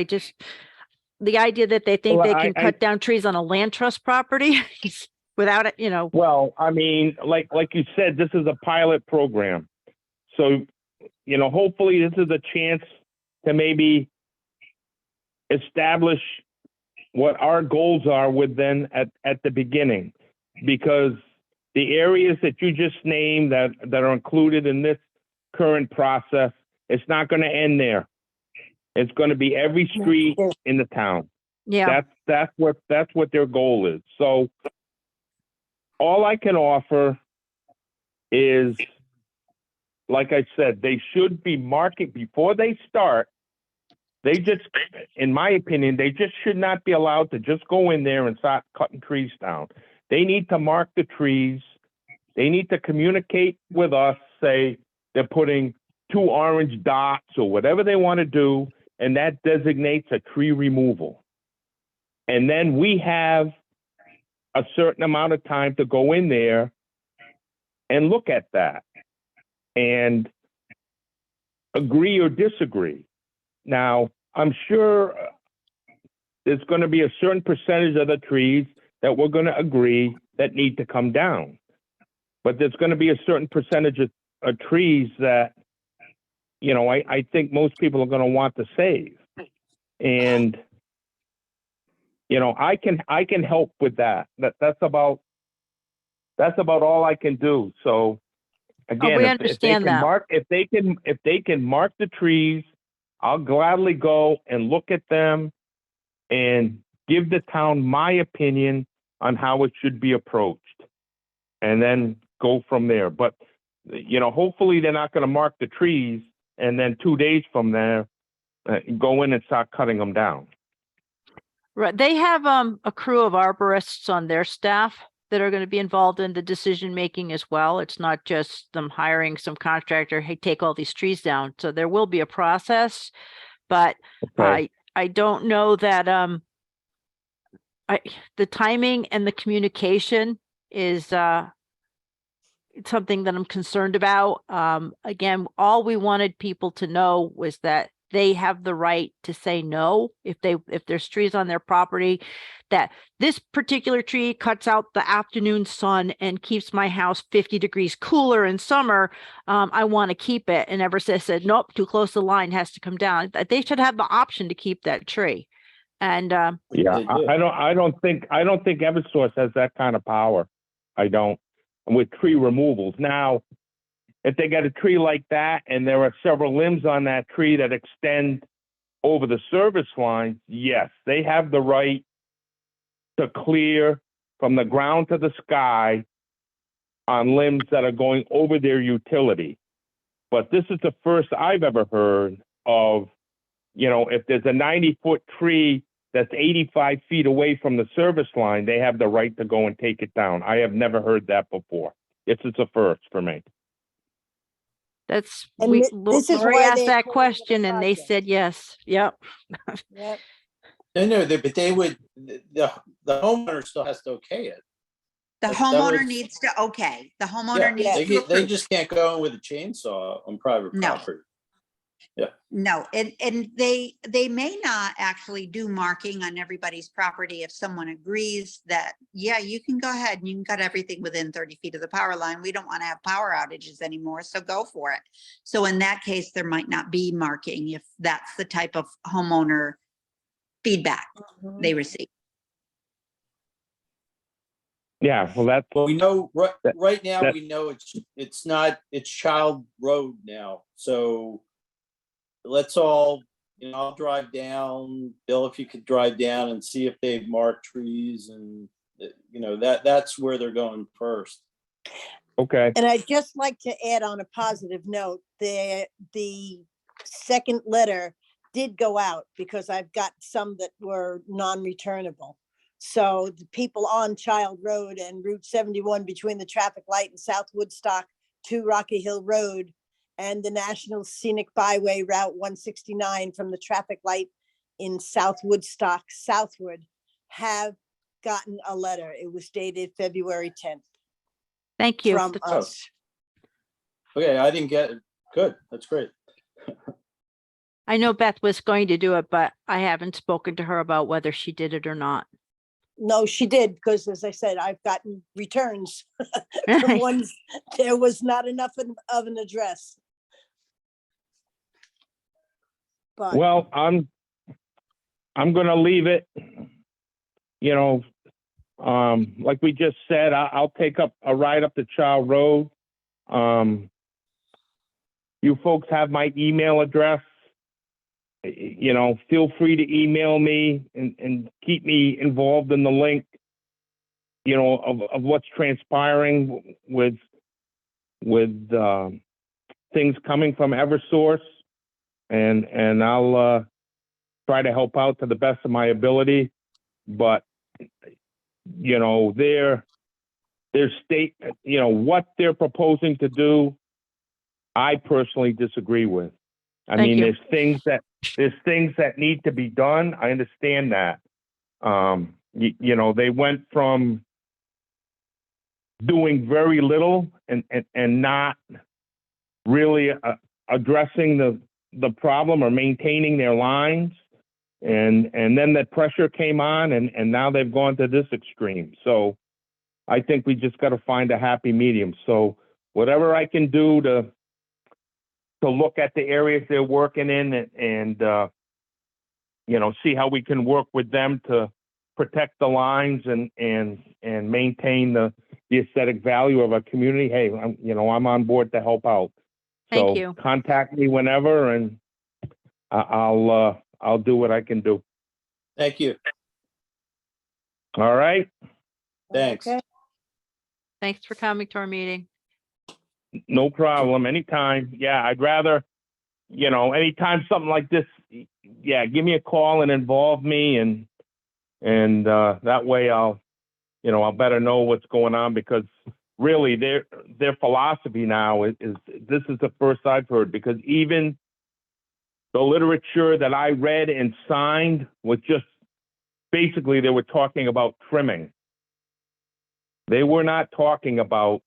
S1: just, the idea that they think
S9: Well,
S1: they can cut down trees on a land trust property, without it, you know,
S9: Well, I mean, like you said, this is a pilot program. So, you know, hopefully this is a chance to maybe establish what our goals are with them at the beginning. Because the areas that you just named that are included in this current process, it's not going to end there. It's going to be every street in the town.
S1: yeah.
S9: That's what their goal is. So all I can offer is, like I said, they should be marking before they start. They just, in my opinion, they just should not be allowed to just go in there and start cutting trees down. They need to mark the trees. They need to communicate with us, say they're putting 2 orange dots or whatever they want to do, and that designates a tree removal. And then we have a certain amount of time to go in there and look at that and agree or disagree. Now, I'm sure there's going to be a certain percentage of the trees that we're going to agree that need to come down. But there's going to be a certain percentage of trees that, you know, I think most people are going to want to save. And, you know, I can help with that. That's about all I can do. So again,
S1: we
S9: if they
S1: understand
S9: can
S1: that.
S9: mark, if they can mark the trees, I'll gladly go and look at them and give the town my opinion on how it should be approached, and then go from there. But, you know, hopefully they're not going to mark the trees and then 2 days from there, go in and start cutting them down.
S1: Right. They have a crew of arborists on their staff that are going to be involved in the decision making as well. It's not just them hiring some contractor, hey, take all these trees down. So there will be a process, but
S9: Okay.
S1: I don't know that the timing and the communication is it's something that I'm concerned about. Again, all we wanted people to know was that they have the right to say no if there's trees on their property, that this particular tree cuts out the afternoon sun and keeps my house 50 degrees cooler in summer. I want to keep it. And Eversource said, nope, too close to the line, has to come down. They should have the option to keep that tree. And
S9: Yeah,
S4: They do.
S9: I don't think Eversource has that kind of power. I don't, with tree removals. Now, if they got a tree like that and there are several limbs on that tree that extend over the service line, yes, they have the right to clear from the ground to the sky on limbs that are going over their utility. But this is the first I've ever heard of, you know, if there's a 90-foot tree that's 85 feet away from the service line, they have the right to go and take it down. I have never heard that before. It's a first for me.
S1: that's,
S8: And this is
S1: Lori
S8: why
S1: asked
S8: they
S1: that
S8: call it a
S1: question and they
S8: project.
S1: said yes. Yep.
S8: Yep.
S4: No, but they would, the homeowner still has to okay it.
S11: The
S4: That
S11: homeowner
S4: was-
S11: needs to, okay, the
S4: Yeah,
S11: homeowner needs
S4: they
S11: to
S4: they
S11: approve.
S4: just can't go in with a chainsaw on private
S11: No.
S4: property.
S11: No, and they may not actually do marking on everybody's property if someone agrees that, yeah, you can go ahead and you can cut everything within 30 feet of the power line. We don't want to have power outages anymore, so go for it. So in that case, there might not be marking if that's the type of homeowner feedback they receive.
S9: Yeah, well, that's,
S4: Well, we know,
S9: That-
S4: right now,
S9: that-
S4: we know it's Child Road now, so let's all, I'll drive down, Bill, if you could drive down and see if they've marked trees and, that's where they're going first.
S9: okay.
S8: And I'd just like to add on a positive note, the second letter did go out because I've got some that were non-returnable. So the people on Child Road and Route 71 between the traffic light and South Woodstock to Rocky Hill Road and the National Scenic Byway Route 169 from the traffic light in South Woodstock southward have gotten a letter. It was dated February 10th
S1: Thank you.
S8: from
S1: That's-
S8: us.
S4: Okay, I didn't get it. Good, that's great.
S1: I know Beth was going to do it, but I haven't spoken to her about whether she did it or not.
S8: No, she did, because as I said, I've gotten returns from ones, there was not enough of an address. But,
S9: Well, I'm gonna leave it. You know, like we just said, I'll take up a ride up to Child Road. You folks have my email address. You know, feel free to email me and keep me involved in the link, you know, of what's transpiring with things coming from Eversource. And I'll try to help out to the best of my ability. But, you know, their state, you know, what they're proposing to do, I personally disagree with. I
S1: Thank
S9: mean,
S1: you.
S9: there's things that need to be done. I understand that. You know, they went from doing very little and not really addressing the problem or maintaining their lines. And then the pressure came on and now they've gone to this extreme. So I think we just got to find a happy medium. So whatever I can do to look at the areas they're working in and you know, see how we can work with them to protect the lines and maintain the aesthetic value of our community. Hey, I'm on board to help out.
S1: Thank
S9: So
S1: you.
S9: contact me whenever and I'll do what I can do.
S4: Thank you.
S9: All right.
S4: Thanks.
S8: okay,
S1: Thanks for coming to our meeting.
S9: No problem. Anytime. Yeah, I'd rather, you know, anytime something like this, yeah, give me a call and involve me and that way I'll better know what's going on, because really their philosophy now is this is the first I've heard, because even the literature that I read and signed was just basically they were talking about trimming. They were not talking about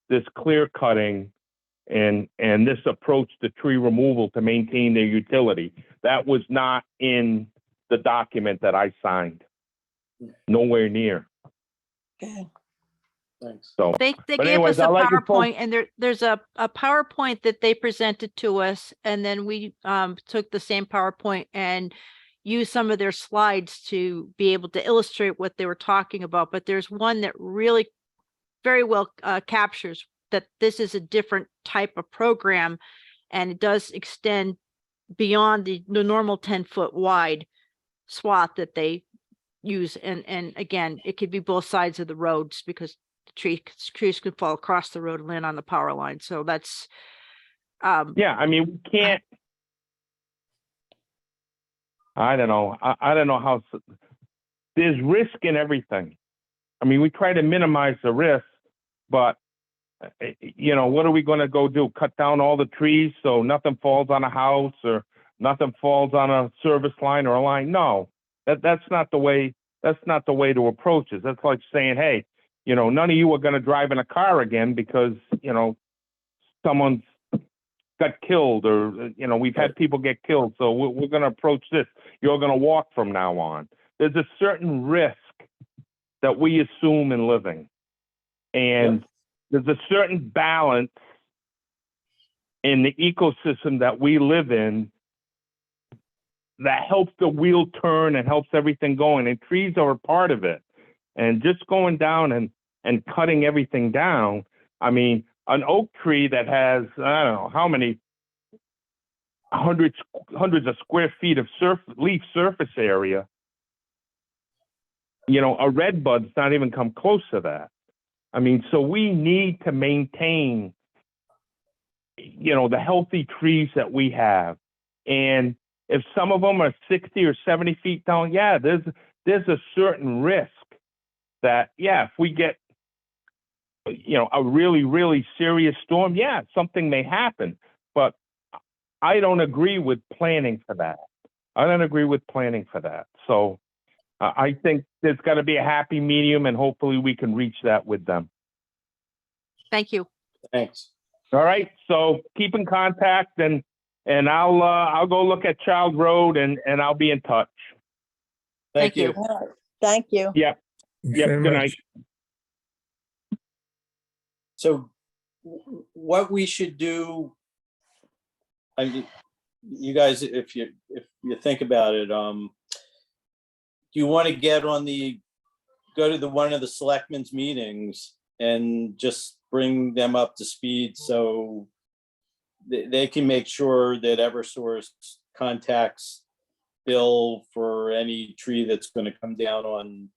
S9: this clear cutting and this approach to tree removal to maintain their utility. That was not in the document that I signed. Nowhere near.
S8: okay.
S4: Thanks.
S9: So,
S1: They
S9: but
S1: gave
S9: anyways,
S1: us a
S9: I'll let you folks-
S1: PowerPoint, and there's a PowerPoint that they presented to us, and then we took the same PowerPoint and used some of their slides to be able to illustrate what they were talking about. But there's one that really very well captures that this is a different type of program, and it does extend beyond the normal 10-foot wide swath that they use. And again, it could be both sides of the roads, because the trees could fall across the road and land on the power line. So that's
S9: yeah, I mean, we can't. I don't know. I don't know how. There's risk in everything. I mean, we try to minimize the risk, but you know, what are we going to go do? Cut down all the trees so nothing falls on a house or nothing falls on a service line or a line? No, that's not the way. That's not the way to approach it. That's like saying, hey, you know, none of you are going to drive in a car again because, you know, someone's got killed, or, you know, we've had people get killed. So we're going to approach this. You're going to walk from now on. There's a certain risk that we assume in living. And there's a certain balance in the ecosystem that we live in that helps the wheel turn and helps everything going. And trees are a part of it. And just going down and cutting everything down, I mean, an oak tree that has, I don't know how many hundreds of square feet of leaf surface area, you know, a red bud's not even come close to that. I mean, so we need to maintain, you know, the healthy trees that we have. And if some of them are 60 or 70 feet down, yeah, there's a certain risk that, yeah, if we get, you know, a really, really serious storm, yeah, something may happen. But I don't agree with planning for that. I don't agree with planning for that. So I think there's got to be a happy medium, and hopefully we can reach that with them.
S1: thank you.
S4: Thanks.
S9: All right. So keep in contact, and I'll go look at Child Road, and I'll be in touch.
S4: Thank
S1: Thank you.
S4: you.
S8: All right. Thank you.
S9: Yep,
S3: Thanks
S9: yep,
S3: very
S9: good
S3: much.
S9: night.
S4: So what we should do, I mean, you guys, if you think about it, do you want to go to one of the selectmen's meetings and just bring them up to speed so they can make sure that Eversource contacts Bill for any tree that's going to come down on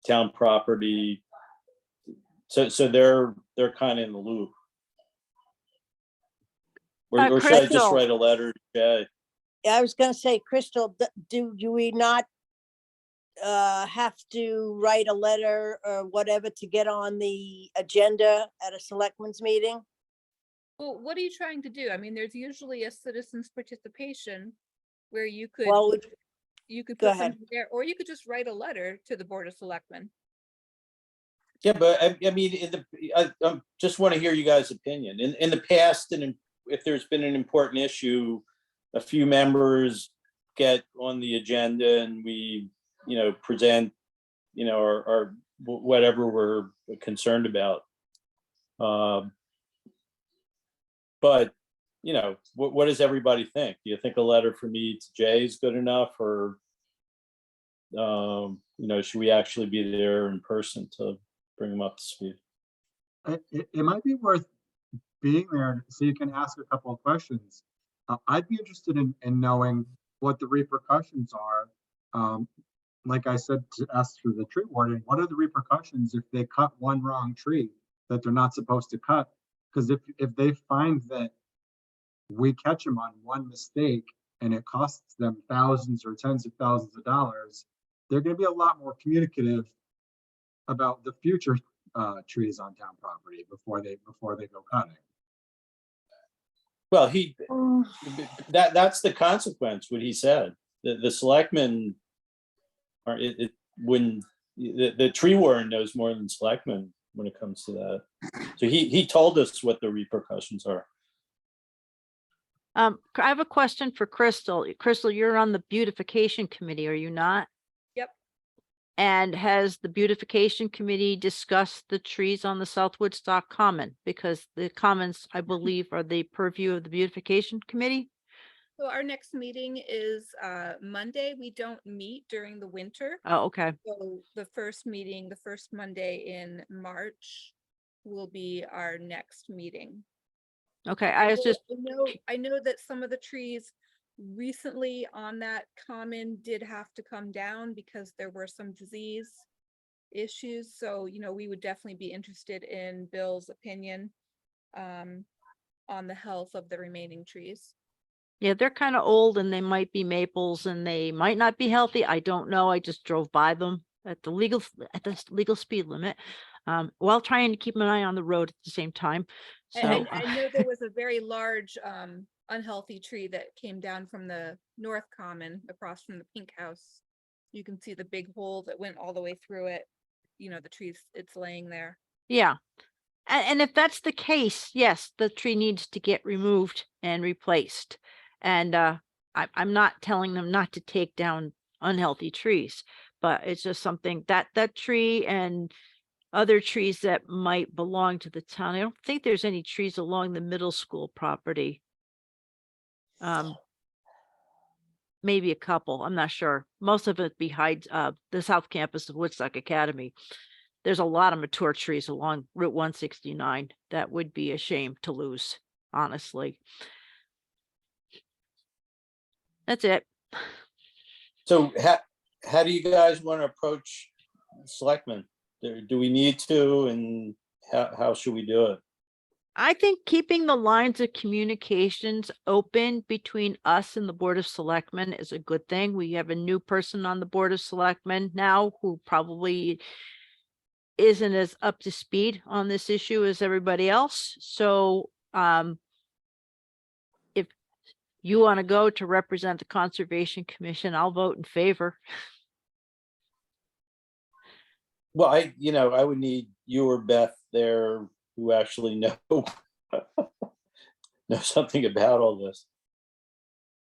S4: town property? So they're kind of in the loop. Or should I just
S1: Crystal.
S4: write a letter to Jay?
S8: I was gonna say, Crystal, do we not have to write a letter or whatever to get on the agenda at a selectmen's meeting?
S2: Well, what are you trying to do? I mean, there's usually a citizens participation where you could,
S8: Well,
S2: you could
S8: go
S2: put
S8: ahead.
S2: something there, or you could just write a letter to the Board of Selectmen.
S4: Yeah, but I mean, I just want to hear you guys' opinion. In the past, and if there's been an important issue, a few members get on the agenda and we, present, our whatever we're concerned about. But, what does everybody think? Do you think a letter from me to Jay is good enough, or, should we actually be there in person to bring them up to speed?
S10: It might be worth being there so you can ask a couple of questions. I'd be interested in knowing what the repercussions are. Like I said, to ask for the tree warden, what are the repercussions if they cut one wrong tree that they're not supposed to cut? Because if they find that we catch them on one mistake and it costs them thousands or tens of thousands of dollars, they're going to be a lot more communicative about the future trees on town property before they go cutting.
S4: Well, that's the consequence, what he said. The selectmen are, the tree warden knows more than selectmen when it comes to that. So he told us what the repercussions are.
S1: I have a question for Crystal. Crystal, you're on the beautification committee, are you not?
S2: Yep.
S1: And has the beautification committee discussed the trees on the South Woodstock Common? Because the commons, I believe, are the purview of the beautification committee.
S2: So our next meeting is Monday. We don't meet during the winter.
S1: Oh, okay.
S2: So the first meeting, the first Monday in March will be our next meeting.
S1: Okay, I was just,
S2: I know that some of the trees recently on that common did have to come down because there were some disease issues. So, we would definitely be interested in Bill's opinion on the health of the remaining trees.
S1: yeah, they're kind of old and they might be maples and they might not be healthy. I don't know. I just drove by them at the legal speed limit, while trying to keep an eye on the road at the same time. So
S2: I know there was a very large unhealthy tree that came down from the North Common across from the Pink House. You can see the big hole that went all the way through it. The trees, it's laying there.
S1: yeah. And if that's the case, yes, the tree needs to get removed and replaced. And I'm not telling them not to take down unhealthy trees, but it's just something that tree and other trees that might belong to the town. I don't think there's any trees along the middle school property. Maybe a couple, I'm not sure. Most of it behind the south campus of Woodstock Academy. There's a lot of mature trees along Route 169 that would be a shame to lose, honestly. That's it.
S4: So how do you guys want to approach selectmen? Do we need to, and how should we do it?
S1: I think keeping the lines of communications open between us and the Board of Selectmen is a good thing. We have a new person on the Board of Selectmen now who probably isn't as up to speed on this issue as everybody else. So if you want to go to represent the Conservation Commission, I'll vote in favor.
S4: Well, I would need you or Beth there who actually know something about all this.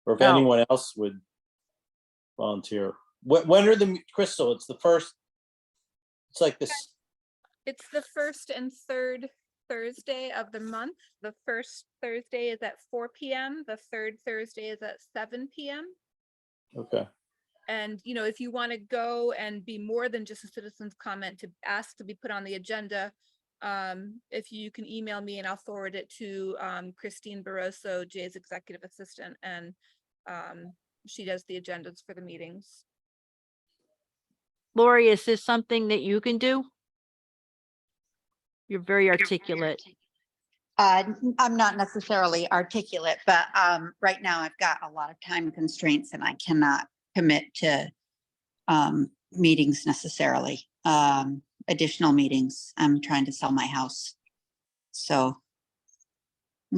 S4: Or if
S1: Oh.
S4: anyone else would volunteer. when are the, Crystal, it's the first, it's like this,
S2: It's the first and third Thursday of the month. The first Thursday is at 4 PM. The third Thursday is at 7 PM.
S4: okay.
S2: And, you know, if you want to go and be more than just a citizen's comment to ask to be put on the agenda, if you can email me and I'll forward it to Christine Barroso, Jay's executive assistant, and she does the agendas for the meetings.
S1: Lori, is this something that you can do? You're very articulate.
S11: I'm not necessarily articulate, but right now I've got a lot of time constraints and I cannot commit to meetings necessarily, additional meetings. I'm trying to sell my house. So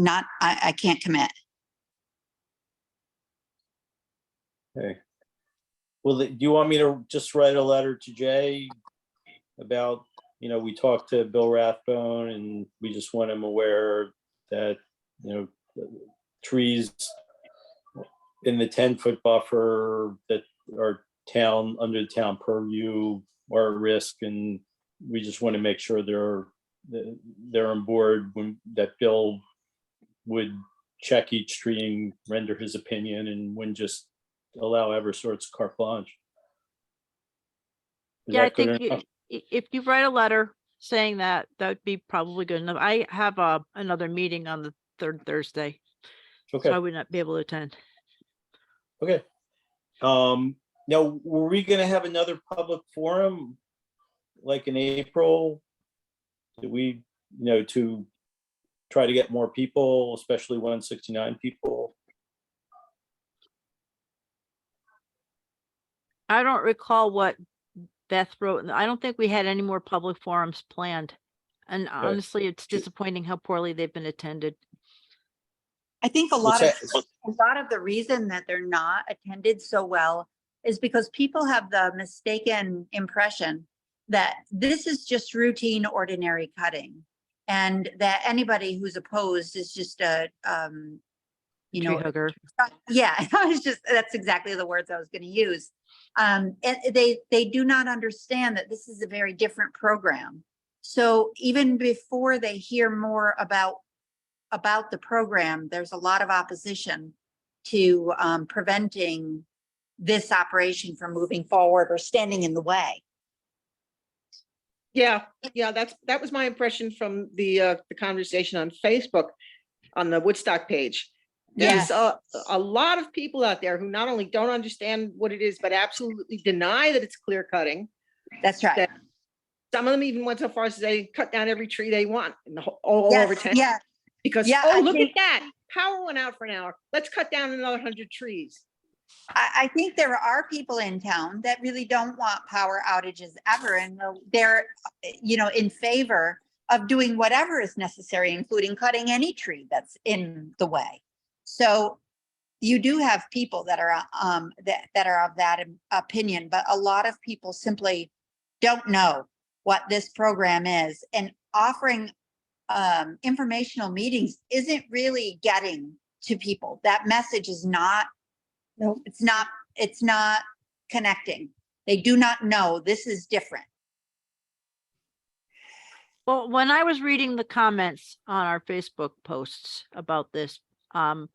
S11: I can't commit.
S4: Okay. Well, do you want me to just write a letter to Jay about, you know, we talked to Bill Rathbone and we just want him aware that, you know, trees in the 10-foot buffer that are under the town purview are at risk, and we just want to make sure they're on board when that Bill would check each tree and render his opinion and wouldn't just allow Eversource carte blanche. Is
S1: Yeah, I
S4: that good
S1: think
S4: enough?
S1: if you write a letter saying that, that would be probably good enough. I have another meeting on the third Thursday, so I
S4: Okay,
S1: would not be able to attend.
S4: okay. Now, were we gonna have another public forum like in April? Did we, you know, to try to get more people, especially 169 people?
S1: I don't recall what Beth wrote. I don't think we had any more public forums planned. And honestly, it's disappointing how poorly they've been attended.
S11: I think a
S4: What's
S11: lot of the reason that they're not attended so well is because people have the mistaken impression that this is just routine, ordinary cutting, and that anybody who's opposed is just a, you
S1: Tree
S11: know,
S1: hugger.
S11: yeah, that's exactly the words I was going to use. And they do not understand that this is a very different program. So even before they hear more about the program, there's a lot of opposition to preventing this operation from moving forward or standing in the way.
S7: Yeah, that was my impression from the conversation on Facebook on the Woodstock page. There's a lot of people out there who not only don't understand what it is, but absolutely deny that it's clear cutting.
S11: That's right.
S7: That some of them even went so far as to say cut down every tree they want in the all over town.
S11: Yeah.
S7: Because
S11: I
S7: look
S11: think-
S7: at that, power went out for an hour. Let's cut down another 100 trees.
S11: I think there are people in town that really don't want power outages ever, and they're, you know, in favor of doing whatever is necessary, including cutting any tree that's in the way. So you do have people that are that are of that opinion, but a lot of people simply don't know what this program is, and offering informational meetings isn't really getting to people. That message is not. No, it's not connecting. They do not know this is different.
S1: Well, when I was reading the comments on our Facebook posts about this, of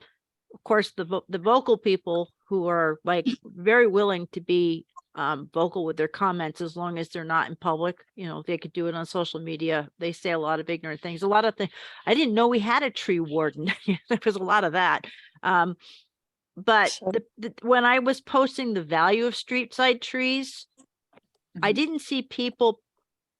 S1: course, the vocal people who are like very willing to be vocal with their comments as long as they're not in public, you know, they could do it on social media. They say a lot of ignorant things, a lot of things. I didn't know we had a tree warden. There was a lot of that. But when I was posting the value of street side trees, I didn't see people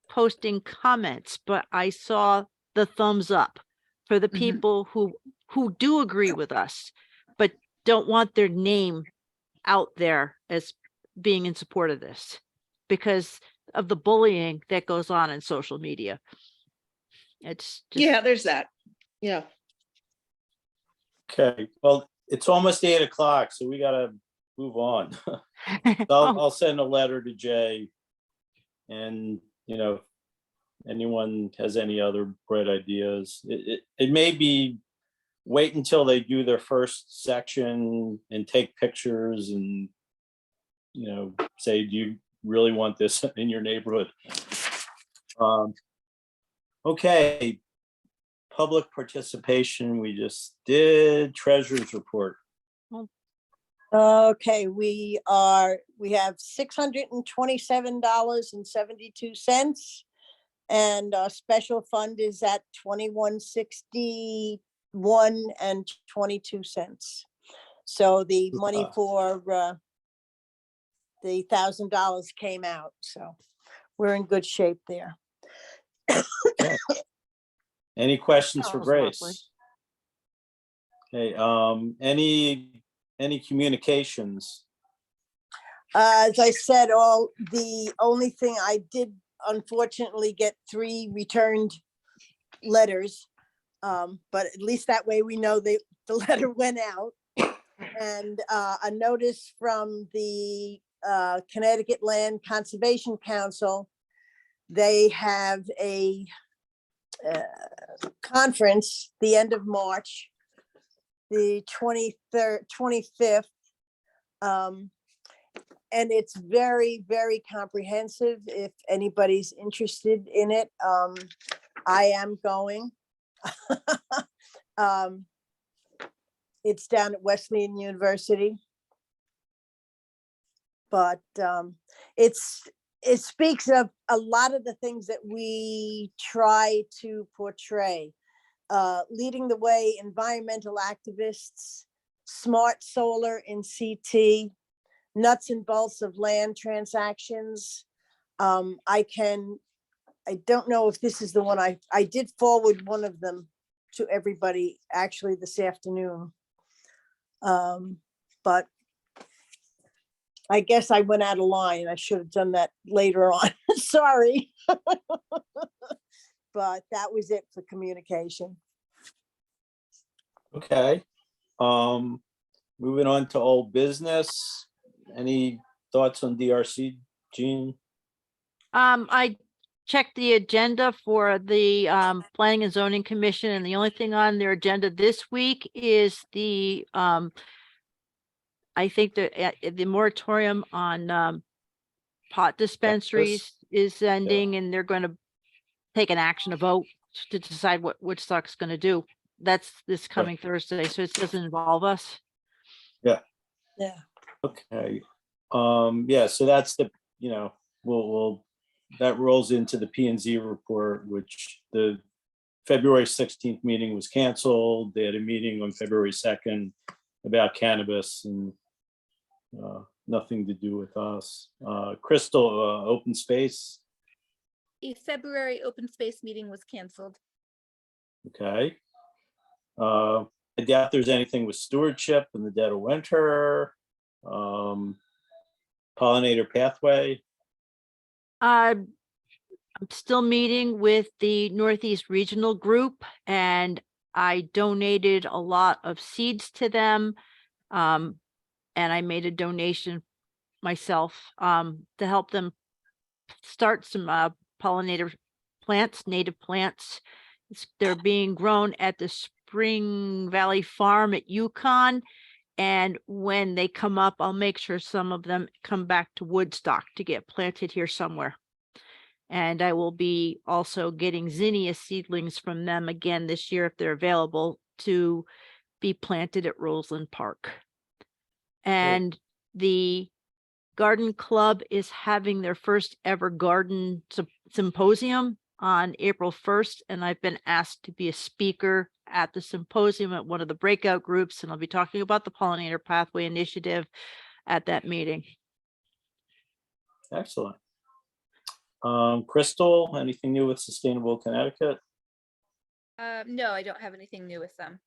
S1: posting comments, but I saw the thumbs up for the people who do agree with us, but don't want their name out there as being in support of this because of the bullying that goes on in social media. It's just,
S7: Yeah, there's that. Yeah.
S4: Okay, well, it's almost 8 o'clock, so we gotta move on. So
S1: Oh,
S4: I'll send a letter to Jay. And, you know, anyone has any other bright ideas, it may be wait until they do their first section and take pictures and, say, do you really want this in your neighborhood? Okay, public participation, we just did. Treasurer's report.
S8: Okay, we have $627.72. And our special fund is at 2161.22. So the money for the $1,000 came out, so we're in good shape there.
S4: Any questions for
S1: That was lovely.
S4: Grace? Okay, any communications?
S8: As I said, the only thing I did unfortunately get 3 returned letters. But at least that way we know the letter went out. And a notice from the Connecticut Land Conservation Council. They have a conference the end of March, the 23rd, 25th. And it's very, very comprehensive. If anybody's interested in it, I am going. It's down at Wesleyan University. But it speaks of a lot of the things that we try to portray. Leading the way, environmental activists, smart solar in CT, nuts and bolts of land transactions. I don't know if this is the one I did forward one of them to everybody actually this afternoon. But I guess I went out of line. I should have done that later on. Sorry. But that was it for communication.
S4: Okay. Moving on to old business. Any thoughts on DRC, Jean?
S1: I checked the agenda for the Planning and Zoning Commission, and the only thing on their agenda this week is the I think the moratorium on pot dispensaries is ending, and they're going to take an action, a vote to decide what Woodstock's going to do. That's this coming Thursday, so it doesn't involve us.
S8: Yeah.
S4: Okay. Yeah, so that's the, we'll that rolls into the P and Z report, which the February 16th meeting was canceled. They had a meeting on February 2nd about cannabis and nothing to do with us. Crystal, open space.
S2: A February open space meeting was canceled.
S4: Okay. I doubt there's anything with stewardship in the dead of winter. Pollinator pathway.
S1: I'm still meeting with the Northeast Regional Group, and I donated a lot of seeds to them. And I made a donation myself to help them start some pollinator plants, native plants. They're being grown at the Spring Valley Farm at Yukon. And when they come up, I'll make sure some of them come back to Woodstock to get planted here somewhere. And I will be also getting zinnia seedlings from them again this year if they're available to be planted at Roseland Park. And the Garden Club is having their first ever garden symposium on April 1st. And I've been asked to be a speaker at the symposium at one of the breakout groups. And I'll be talking about the Pollinator Pathway Initiative at that meeting.
S4: Excellent. Crystal, anything new with Sustainable Connecticut?
S2: No, I don't have anything new with them.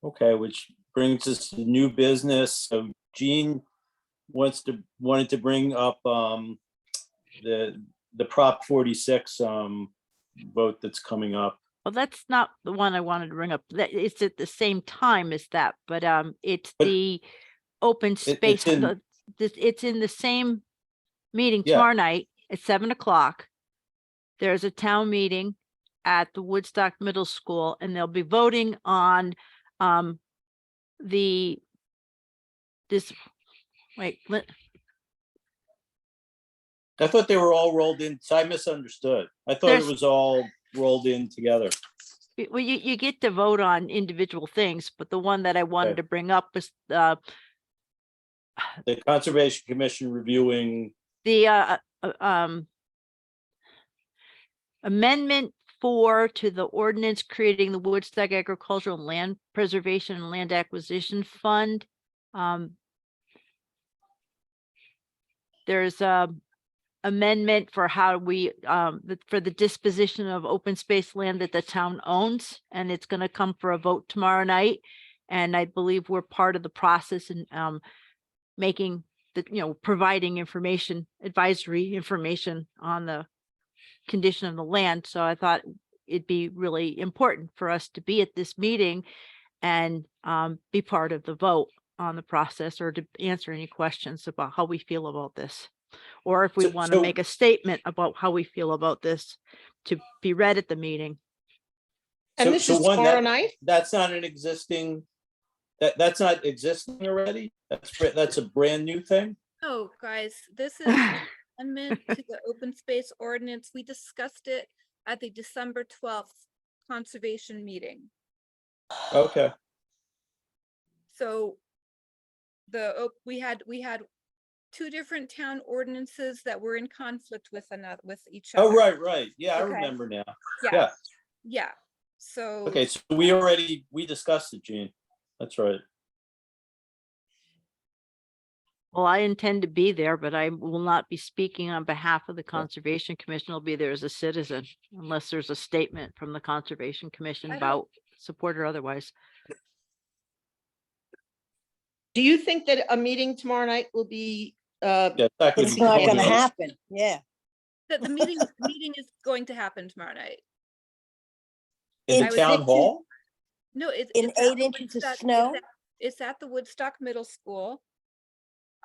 S4: Okay, which brings us to new business. So Jean wanted to bring up the Prop 46 vote that's coming up.
S1: Well, that's not the one I wanted to bring up. That it's at the same time as that, but it's
S4: But
S1: the open space. It's in the same meeting
S4: Yeah.
S1: tomorrow night at 7 o'clock. There's a town meeting at the Woodstock Middle School, and they'll be voting on
S4: I thought they were all rolled in, so I misunderstood. I thought it
S1: There's-
S4: was all rolled in together.
S1: Well, you get to vote on individual things, but the one that I wanted
S4: Okay.
S1: to bring up was
S4: The Conservation Commission reviewing,
S1: the amendment 4 to the ordinance creating the Woodstock Agricultural and Land Preservation and Land Acquisition Fund. There's a amendment for how we, for the disposition of open space land that the town owns, and it's gonna come for a vote tomorrow night. And I believe we're part of the process in making the, providing information, advisory information on the condition of the land. So I thought it'd be really important for us to be at this meeting and be part of the vote on the process, or to answer any questions about how we feel about this. Or if we
S4: So-
S1: want to
S4: so-
S1: make a statement about how we feel about this to be read at the meeting.
S7: And
S4: So-
S7: this
S4: so
S7: is
S4: one,
S7: tomorrow
S4: that-
S7: night?
S4: that's not an existing, that's not existing already? That's a brand new thing?
S2: No, guys, this is an amendment to the open space ordinance. We discussed it at the December 12th conservation meeting.
S4: Okay,
S2: So we had two different town ordinances that were in conflict with each other.
S4: oh, right, yeah, I
S2: Okay.
S4: remember now.
S2: Yeah,
S4: Yeah,
S2: yeah. So.
S4: okay, so we discussed it, Gene. That's right.
S1: Well, I intend to be there, but I will not be speaking on behalf of the Conservation Commission. I'll be there as a citizen unless there's a statement from the Conservation Commission
S2: I don't-
S1: about support or otherwise.
S7: Do you think that a meeting tomorrow night will be,
S4: Yeah, it's not gonna
S8: It's
S4: be
S8: not
S4: public.
S8: gonna happen. Yeah.
S2: The meeting is going to happen tomorrow night.
S4: In
S2: I
S4: the
S2: would
S4: town
S2: think-
S4: hall?
S2: No, it's.
S8: In
S2: it's at
S8: 8
S2: the
S8: inches of
S2: Woodstock-
S8: snow?
S2: It's at the Woodstock Middle School.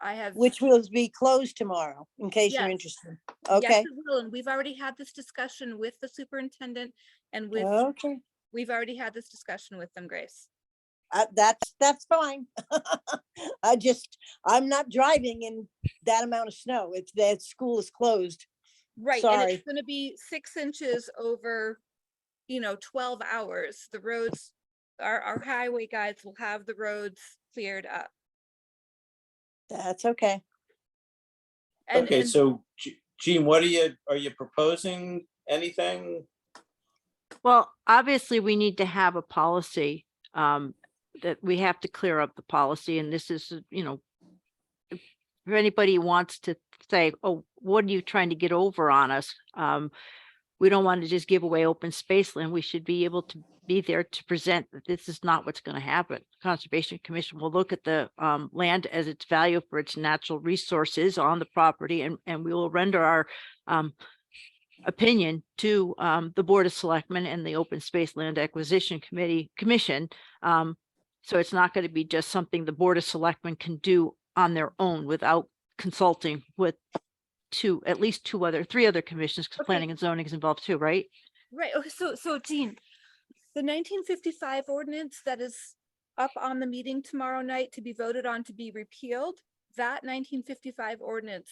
S2: I have.
S8: Which will be closed tomorrow, in case you're
S2: Yes.
S8: interested.
S2: Yes,
S8: Okay,
S2: it will, and we've already had this discussion with the superintendent and with,
S8: okay.
S2: we've already had this discussion with them, Grace.
S8: That's fine. I'm not driving in that amount of snow. It's that school is closed.
S2: Right, and
S8: Sorry.
S2: it's gonna be 6 inches over, 12 hours. The roads, our highway guys will have the roads cleared up.
S8: That's okay.
S2: And,
S4: Okay,
S2: and
S4: so Gene, are you proposing anything?
S1: Well, obviously, we need to have a policy that we have to clear up the policy, and this is, if anybody wants to say, oh, what are you trying to get over on us? We don't want to just give away open space land. We should be able to be there to present that this is not what's going to happen. Conservation Commission will look at the land as its value for its natural resources on the property, and we will render our opinion to the Board of Selectmen and the Open Space Land Acquisition Commission. So it's not going to be just something the Board of Selectmen can do on their own without consulting with at least three other commissions, because
S2: Okay.
S1: planning and zoning is involved too, right?
S2: Right, okay, so Jean, the 1955 ordinance that is up on the meeting tomorrow night to be voted on to be repealed, that 1955 ordinance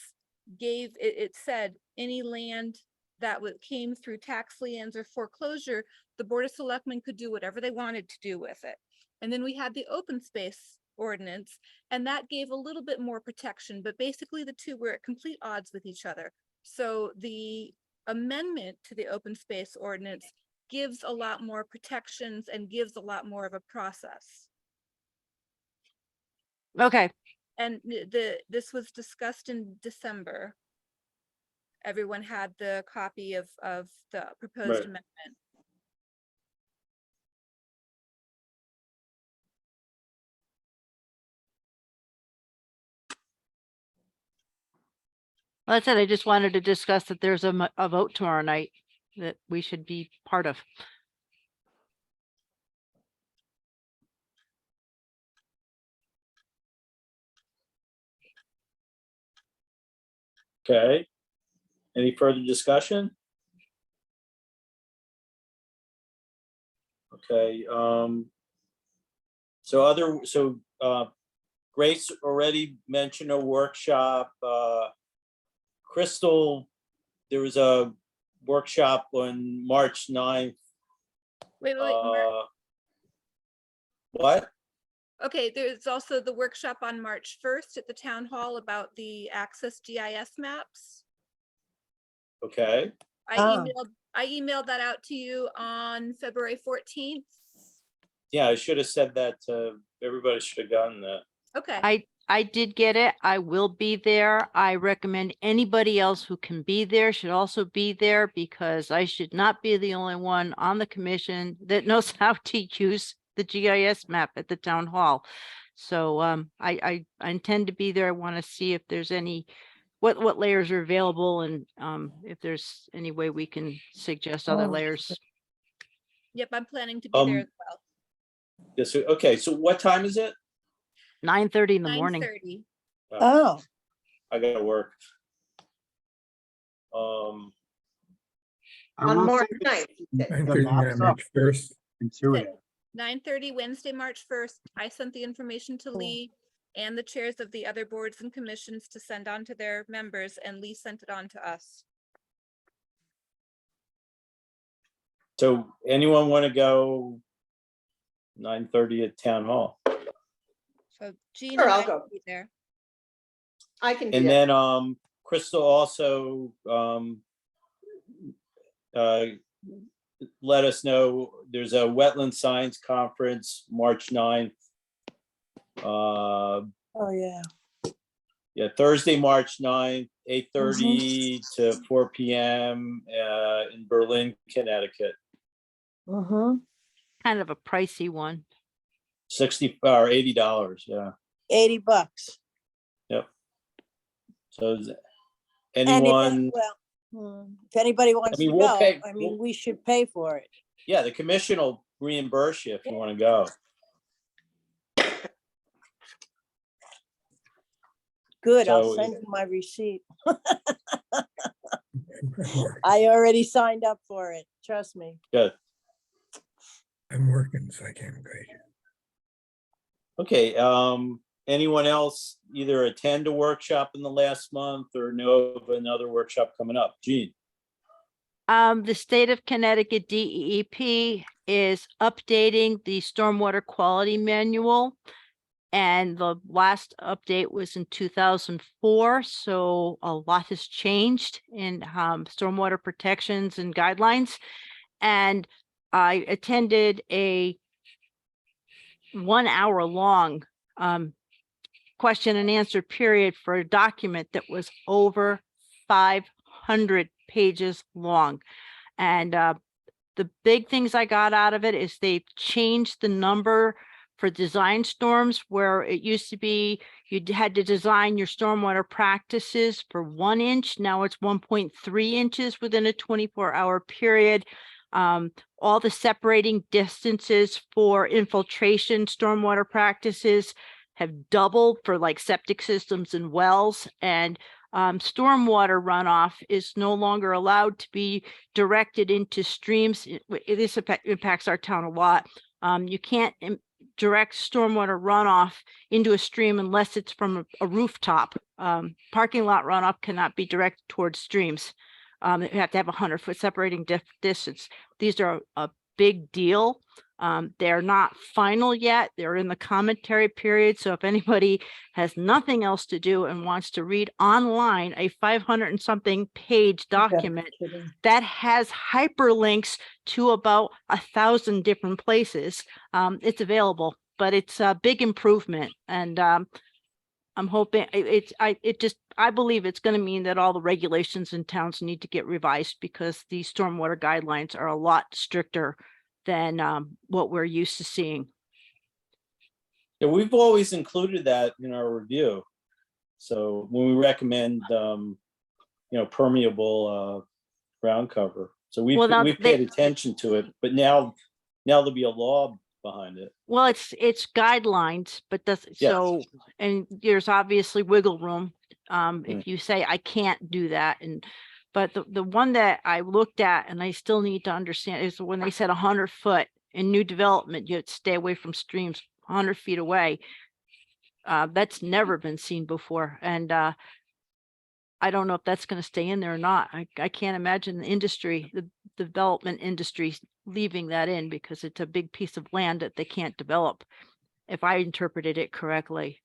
S2: it said any land that came through tax liens or foreclosure, the Board of Selectmen could do whatever they wanted to do with it. And then we had the open space ordinance, and that gave a little bit more protection, but basically the two were at complete odds with each other. So the amendment to the open space ordinance gives a lot more protections and gives a lot more of a process.
S1: Okay,
S2: And this was discussed in December. Everyone had the copy of the proposed
S4: Right.
S2: amendment.
S1: that's it. I just wanted to discuss that there's a vote tomorrow night that we should be part of.
S4: Okay. Any further discussion? Okay, Grace already mentioned a workshop. Crystal, there was a workshop on March 9th.
S2: Wait, Mark.
S4: What?
S2: Okay, there's also the workshop on March 1st at the town hall about the Access GIS maps.
S4: Okay,
S8: Ah.
S2: I emailed that out to you on February 14th.
S4: yeah, I should have said that, everybody should have gotten that.
S2: Okay.
S1: I did get it. I will be there. I recommend anybody else who can be there should also be there because I should not be the only one on the commission that knows how to use the GIS map at the town hall. So I intend to be there. I want to see if there's any, what layers are available and if there's any way we can suggest other
S8: Oh.
S1: layers.
S2: Yep, I'm planning to be there as well.
S4: Yes, okay, so what time is it?
S1: 9:30 in the morning.
S2: 9:30.
S8: Oh,
S4: I gotta work.
S10: I
S7: On
S10: will
S7: March
S10: say
S7: 9th. you said.
S3: 9:30 on
S10: maps
S3: March 1st.
S10: intuitive.
S2: 9:30 Wednesday, March 1st. I sent the information to
S8: Cool.
S2: Lee and the chairs of the other boards and commissions to send on to their members, and Lee sent it on to us.
S4: So anyone want to go 9:30 at town hall?
S2: So Jean
S7: Sure,
S2: and
S7: I'll
S2: I
S7: go.
S2: will be there.
S7: I can
S4: And
S7: be it.
S4: then, Crystal also, let us know, there's a wetland science conference, March 9th.
S8: oh, yeah.
S4: Yeah, Thursday, March 9th, 8:30 to 4 PM, in Berlin, Connecticut.
S8: Mm-hmm.
S1: Kind of a pricey one.
S4: $60 or $80, yeah.
S8: $80.
S4: So is
S8: And
S4: anyone,
S8: if anybody wants to
S4: mean, we'll
S8: go,
S4: pay-
S8: I mean, we should pay for it.
S4: yeah, the commission will reimburse you if you want to go.
S8: Good, I'll
S4: So-
S8: send you my receipt. I already signed up for it, trust me.
S4: Good.
S3: I'm working, so I can't go.
S4: Okay, anyone else either attend a workshop in the last month or know of another workshop coming up? Gene?
S1: The state of Connecticut DEEP is updating the stormwater quality manual. And the last update was in 2004, so a lot has changed in stormwater protections and guidelines. And I attended a 1 hour long question and answer period for a document that was over 500 pages long. And the big things I got out of it is they've changed the number for design storms, where it used to be you had to design your stormwater practices for 1 inch. Now it's 1.3 inches within a 24-hour period. All the separating distances for infiltration stormwater practices have doubled for like septic systems and wells, and stormwater runoff is no longer allowed to be directed into streams. This impacts our town a lot. You can't direct stormwater runoff into a stream unless it's from a rooftop. Parking lot runoff cannot be directed towards streams. You have to have 100-foot separating distance. These are a big deal. They're not final yet. They're in the commentary period. So if anybody has nothing else to do and wants to read online a 500 and something page document that has hyperlinks to about 1,000 different places, it's available, but it's a big improvement. And I'm hoping I believe it's going to mean that all the regulations in towns need to get revised, because these stormwater guidelines are a lot stricter than what we're used to seeing.
S4: Yeah, we've always included that in our review. So when we recommend, permeable ground cover. So we
S1: Well, now
S4: paid
S1: they-
S4: attention to it, but now there'll be a law behind it.
S1: Well, it's guidelines, but
S4: Yeah.
S1: so, and there's obviously wiggle room.
S4: Mm.
S1: If you say I can't do that, but the one that I looked at and I still need to understand is when they said 100 foot in new development, you have to stay away from streams 100 feet away. That's never been seen before. And I don't know if that's gonna stay in there or not. I can't imagine the industry, the development industry leaving that in because it's a big piece of land that they can't develop, if I interpreted it correctly.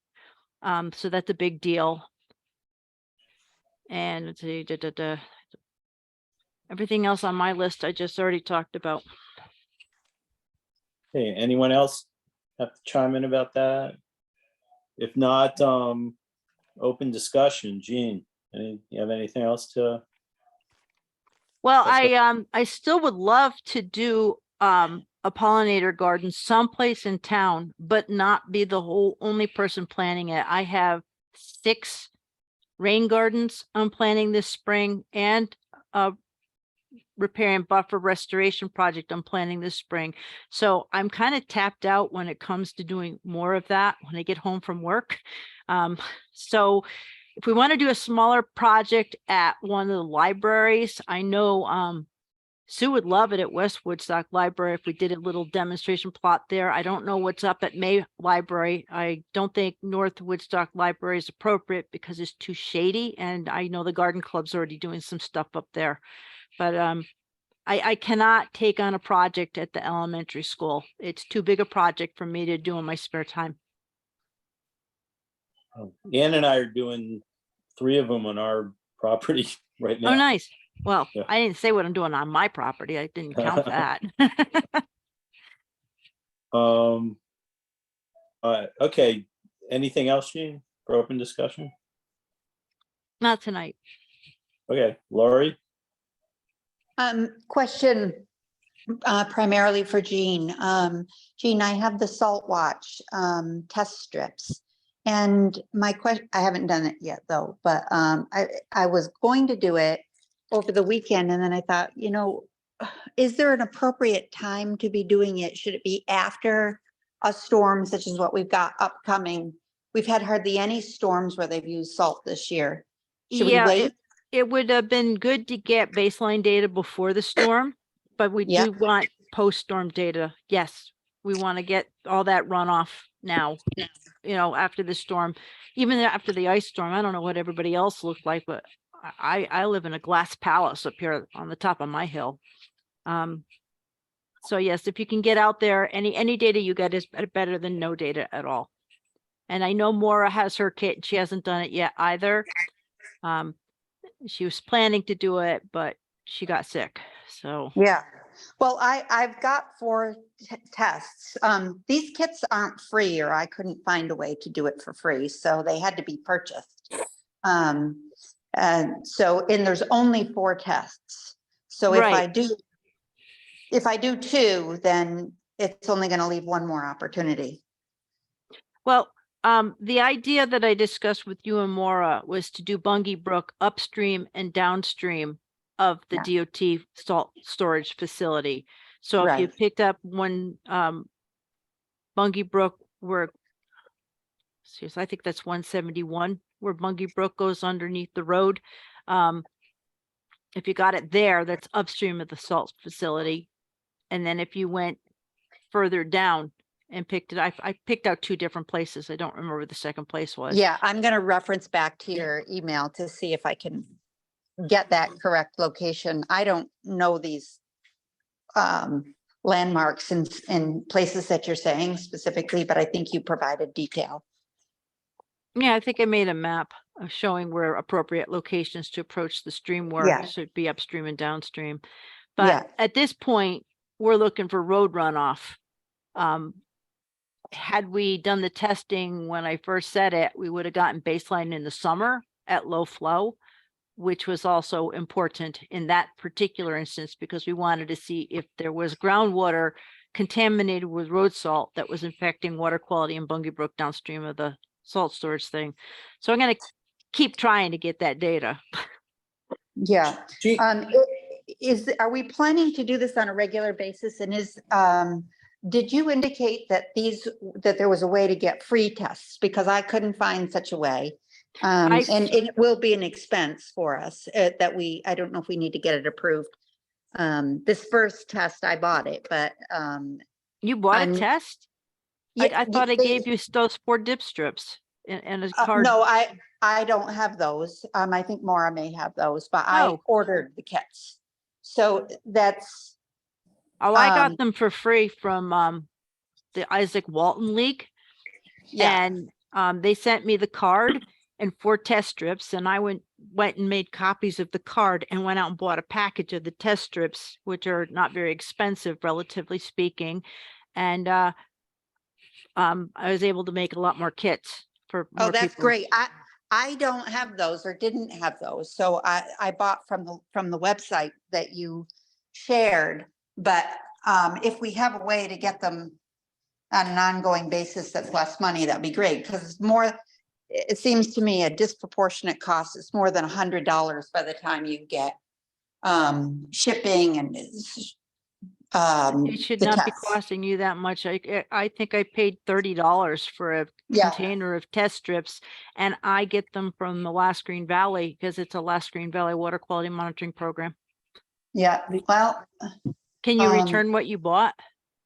S1: So that's a big deal. And let's see, everything else on my list, I just already talked about.
S4: Hey, anyone else have to chime in about that? If not, open discussion. Jean, you have anything else to?
S1: Well,
S4: That's
S1: I still would love to do a pollinator garden someplace in town, but not be the whole only person planting it. I have 6 rain gardens I'm planting this spring and a repair and buffer restoration project I'm planning this spring. So I'm kind of tapped out when it comes to doing more of that when I get home from work. So if we want to do a smaller project at one of the libraries, I know Sue would love it at West Woodstock Library if we did a little demonstration plot there. I don't know what's up at May Library. I don't think North Woodstock Library is appropriate because it's too shady, and I know the garden club's already doing some stuff up there. But I cannot take on a project at the elementary school. It's too big a project for me to do in my spare time.
S4: Ann and I are doing 3 of them on our property right now.
S1: Oh, nice. Well,
S4: Yeah.
S1: I didn't say what I'm doing on my property. I didn't count that.
S4: Okay, anything else, Jean, for open discussion?
S1: Not tonight.
S4: Okay, Lori,
S11: Question primarily for Jean. Jean, I have the Salt Watch test strips. And my question, I haven't done it yet though, but I was going to do it over the weekend and then I thought, you know, is there an appropriate time to be doing it? Should it be after a storm such as what we've got upcoming? We've had hardly any storms where they've used salt this year. Should we
S1: Yeah,
S11: wait?
S1: it would have been good to get baseline data before the storm, but we
S11: Yeah.
S1: do want post-storm data. Yes, we want to get all that runoff now, you know, after the storm, even after the ice storm. I don't know what everybody else looked like, but I live in a glass palace up here on the top of my hill. So yes, if you can get out there, any data you get is better than no data at all. And I know Maura has her kit and she hasn't done it yet either. She was planning to do it, but she got sick. So
S11: Yeah. Well, I've got 4 tests. These kits aren't free, or I couldn't find a way to do it for free, so they had to be purchased. And there's only 4 tests. So if I do 2, then it's only going to leave 1 more opportunity.
S1: well, the idea that I discussed with you and Maura was to do Bungie Brook upstream and downstream of the DOT salt storage facility. So if you
S11: Right.
S1: picked up one Bungie Brook where, seriously, I think that's 171 where Bungie Brook goes underneath the road. If you got it there, that's upstream of the salt facility. And then if you went further down and picked it, I picked out 2 different places. I don't remember where the second place was.
S11: Yeah, I'm going to reference back to your email to see if I can get that correct location. I don't know these landmarks in places that you're saying specifically, but I think you provided detail.
S1: Yeah, I think I made a map of showing where appropriate locations to approach the stream were.
S11: Yeah.
S1: Should be upstream and downstream.
S11: Yeah.
S1: But at this point, we're looking for road runoff. Had we done the testing when I first said it, we would have gotten baseline in the summer at low flow, which was also important in that particular instance because we wanted to see if there was groundwater contaminated with road salt that was infecting water quality in Bungie Brook downstream of the salt storage thing. So I'm going to keep trying to get that data.
S11: Yeah.
S4: Jean,
S11: Are we planning to do this on a regular basis? And did you indicate that there was a way to get free tests? Because I couldn't find such a way. And it will be an expense for us I don't know if we need to get it approved. This first test, I bought it, but
S1: You bought a test?
S11: yeah,
S1: I thought I gave you those 4 dip strips. and a card?
S11: No, I don't have those. I think Maura may have those, but I
S1: Oh.
S11: ordered the kits. So that's,
S1: Oh, I got
S11: um,
S1: them for free from the Isaac Walton League.
S11: yeah,
S1: And they sent me the card and 4 test strips, and I went and made copies of the card and went out and bought a package of the test strips, which are not very expensive, relatively speaking. And I was able to make a lot more kits for
S11: oh,
S1: more
S11: that's
S1: people.
S11: great. I don't have those or didn't have those. So I bought from the website that you shared. But if we have a way to get them on an ongoing basis that's less money, that'd be great, because it's more, it seems to me a disproportionate cost. It's more than $100 by the time you get shipping and
S1: It should
S11: the
S1: not be
S11: tests.
S1: costing you that much. I think I paid $30 for a
S11: Yeah.
S1: container of test strips, and I get them from the Last Green Valley because it's a Last Green Valley water quality monitoring program.
S11: Yeah, well,
S1: Can you
S11: Um,
S1: return what you bought?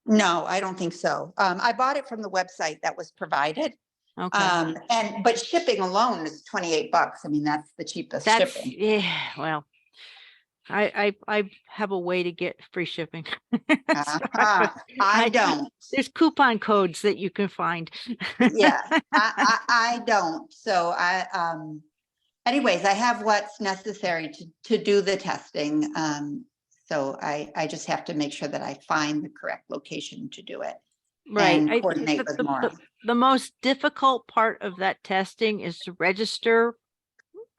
S11: no, I don't think so. I bought it from the website that was provided.
S1: Okay.
S11: But shipping alone is $28. I mean, that's the cheapest
S1: That's,
S11: shipping.
S1: yeah, well, I have a way to get free shipping. So
S11: I don't.
S1: There's coupon codes that you can find.
S11: Yeah, I don't. So anyways, I have what's necessary to do the testing. So I just have to make sure that I find the correct location to do it.
S1: Right.
S11: And
S1: I-
S11: coordinate with Maura.
S1: The most difficult part of that testing is to register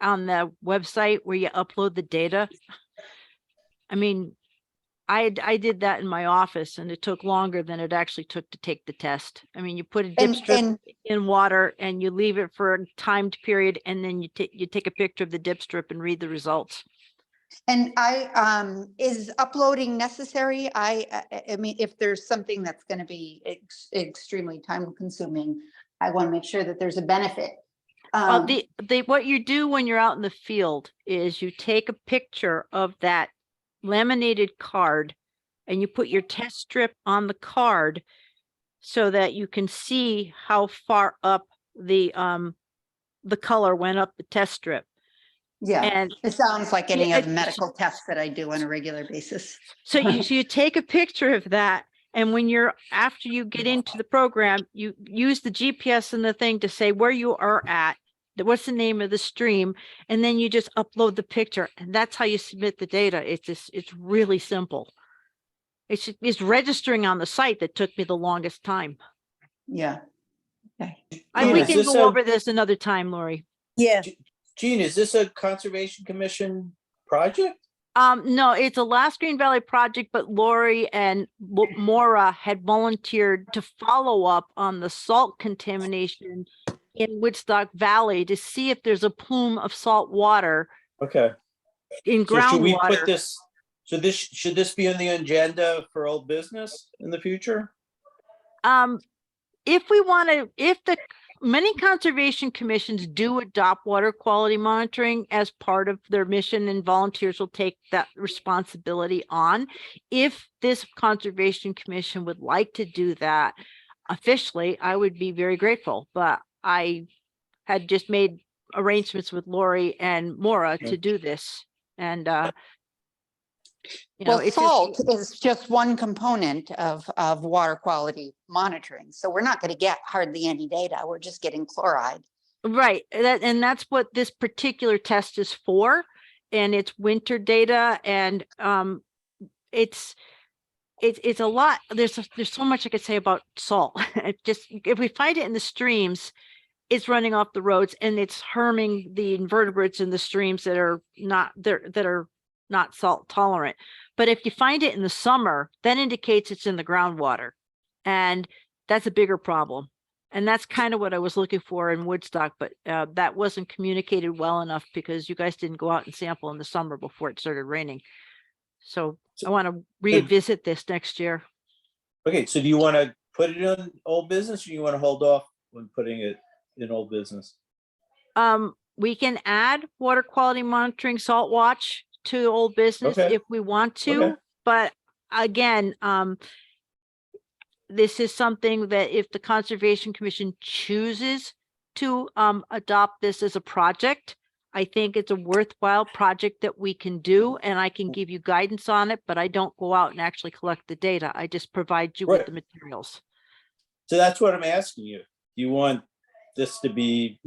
S1: on the website where you upload the data. I mean, I did that in my office and it took longer than it actually took to take the test. I mean, you put a dip strip
S11: And
S1: in water and you leave it for a timed period, and then you take a picture of the dip strip and read the results.
S11: And is uploading necessary? I mean, if there's something that's going to be extremely time consuming, I want to make sure that there's a benefit.
S1: Well, what you do when you're out in the field is you take a picture of that laminated card and you put your test strip on the card so that you can see how far up the color went up the test strip.
S11: Yeah,
S1: And
S11: it sounds like any
S1: Yeah,
S11: of the medical tests that I do on a regular basis.
S1: so you take a picture of that, and when after you get into the program, you use the GPS and the thing to say where you are at, what's the name of the stream, and then you just upload the picture, and that's how you submit the data. It's really simple. It's registering on the site that took me the longest time.
S11: Yeah. Okay.
S4: Gina,
S1: We
S4: is
S1: can
S4: this
S1: go
S4: a-
S1: over this another time, Lori.
S8: Yeah,
S4: Gene, is this a Conservation Commission project?
S1: No, it's a Last Green Valley project, but Lori and Maura had volunteered to follow up on the salt contamination in Woodstock Valley to see if there's a plume of salt water
S4: Okay.
S1: in
S4: So should we put
S1: groundwater.
S4: this, should this be on the agenda for old business in the future?
S1: If we want to, many conservation commissions do adopt water quality monitoring as part of their mission, and volunteers will take that responsibility on. If this conservation commission would like to do that officially, I would be very grateful, but I had just made arrangements with Lori and Maura to do this. And,
S11: Well,
S1: it's just-
S11: salt is just one component of water quality monitoring. So we're not going to get hardly any data. We're just getting chloride.
S1: Right, and that's what this particular test is for, and it's winter data, and it's a lot. There's so much I could say about salt. If we find it in the streams, it's running off the roads and it's harming the invertebrates in the streams that are not salt tolerant. But if you find it in the summer, that indicates it's in the groundwater, and that's a bigger problem. And that's kind of what I was looking for in Woodstock, but that wasn't communicated well enough because you guys didn't go out and sample in the summer before it started raining. So I want to revisit this next year.
S4: Okay, so do you want to put it on old business, or you want to hold off when putting it in old business?
S1: We can add water quality monitoring salt watch to old business
S4: Okay.
S1: if we want to,
S4: Okay.
S1: but again, this is something that if the Conservation Commission chooses to adopt this as a project. I think it's a worthwhile project that we can do, and I can give you guidance on it, but I don't go out and actually collect the data. I just provide you with
S4: Right.
S1: the materials.
S4: So that's what I'm asking you. Do you want this to be,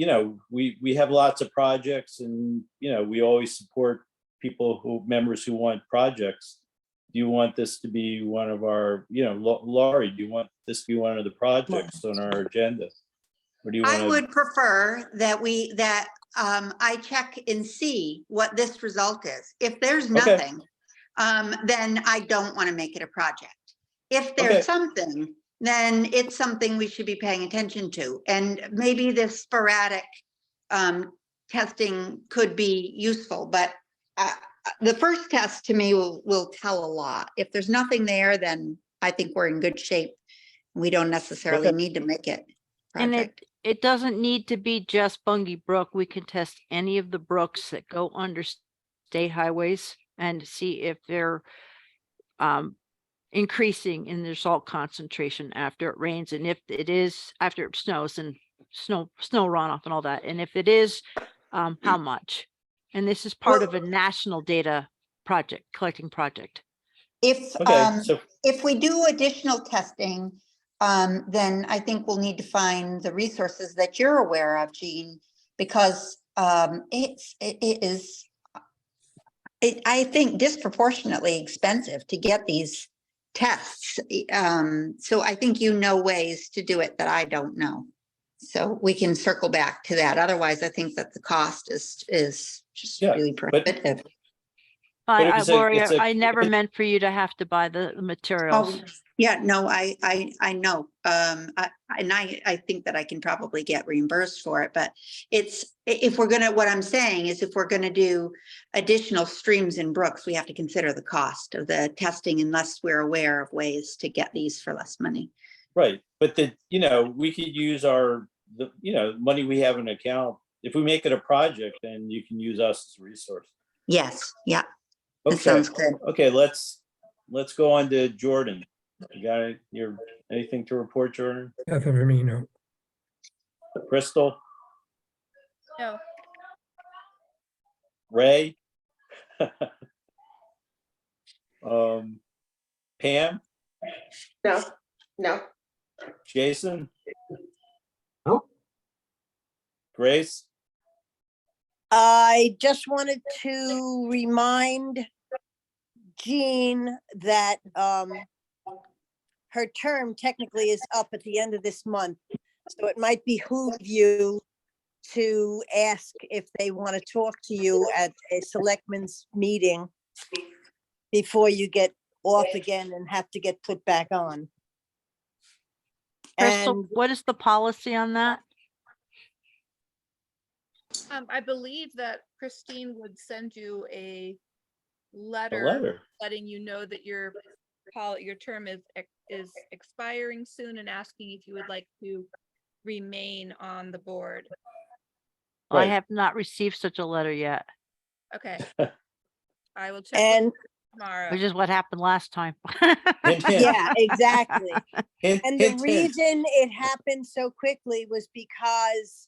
S4: we have lots of projects and, we always support members who want projects. Do you want this to be one of our, Laurie, do you want this to be one of the projects on our agenda? Or do you
S11: I
S4: want
S11: would prefer that I check and see what this result is. If there's
S4: Okay.
S11: nothing, then I don't want to make it a project. If
S4: Okay.
S11: there's something, then it's something we should be paying attention to. And maybe this sporadic testing could be useful, but the first test to me will tell a lot. If there's nothing there, then I think we're in good shape. We don't necessarily
S4: Okay.
S11: need to make it
S1: And
S11: project.
S1: it doesn't need to be just Bungie Brook. We can test any of the brooks that go under state highways and see if they're increasing in their salt concentration after it rains, and if it is after it snows and snow runoff and all that, and if it is, how much. And this is part of a national data project, collecting project.
S4: Okay, so
S11: If we do additional testing, then I think we'll need to find the resources that you're aware of, Jean, because it is, I think, disproportionately expensive to get these tests. So I think you know ways to do it that I don't know. So we can circle back to that. Otherwise, I think that the cost is just
S4: Yeah,
S11: really
S4: but-
S11: prohibitive.
S1: Lori, I never meant for you to have to buy the materials.
S11: Oh, yeah, no, I know. I think that I can probably get reimbursed for it, but what I'm saying is if we're gonna do additional streams and brooks, we have to consider the cost of the testing unless we're aware of ways to get these for less money.
S4: right, but we could use money we have in account. If we make it a project, then you can use us as a resource.
S11: Yes, yeah, that
S4: Okay,
S11: sounds good.
S4: okay, let's go on to Jordan. You got anything to report, Jordan?
S3: Nothing for me, no.
S4: Crystal,
S2: No,
S4: Ray? Pam,
S7: No.
S4: Jason?
S10: Nope.
S4: Grace?
S8: I just wanted to remind Jean that her term technically is up at the end of this month. So it might behoove you to ask if they want to talk to you at a selectmen's meeting before you get off again and have to get put back on.
S1: Crystal,
S8: And
S1: what is the policy on that?
S2: I believe that Christine would send you a
S4: A
S2: letter
S4: letter?
S2: letting you know that your term is expiring soon and asking if you would like to remain on the board.
S1: I
S4: Right.
S1: have not received such a letter yet,
S2: Okay. I will check with
S8: and
S2: you tomorrow.
S1: which is what happened last time.
S4: Hint, hint.
S8: yeah, exactly.
S4: Hint,
S8: And the
S4: hint, hint.
S8: reason it happened so quickly was because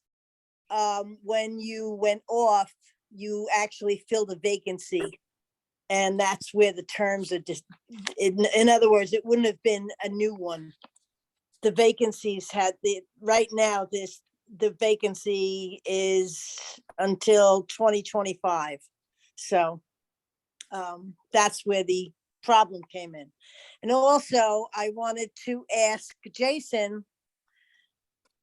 S8: when you went off, you actually filled a vacancy. And that's where the terms are just, in other words, it wouldn't have been a new one. The vacancies right now, the vacancy is until 2025. So that's where the problem came in. And also, I wanted to ask Jason,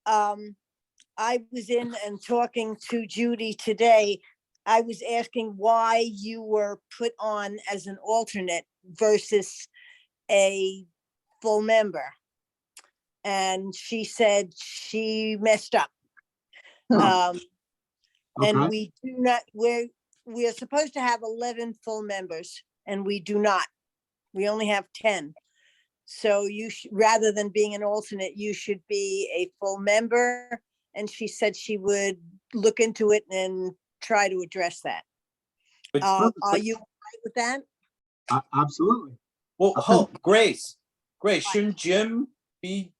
S8: I was in and talking to Judy today. I was asking why you were put on as an alternate versus a full member. And she said she messed up. And
S10: Okay.
S8: we do not, we're supposed to have 11 full members and we do not. We only have 10. So rather than being an alternate, you should be a full member. And she said she would look into it and try to address that.
S4: But-
S8: Are you all right with that?
S10: Absolutely.
S4: Well, Grace, shouldn't Jim be,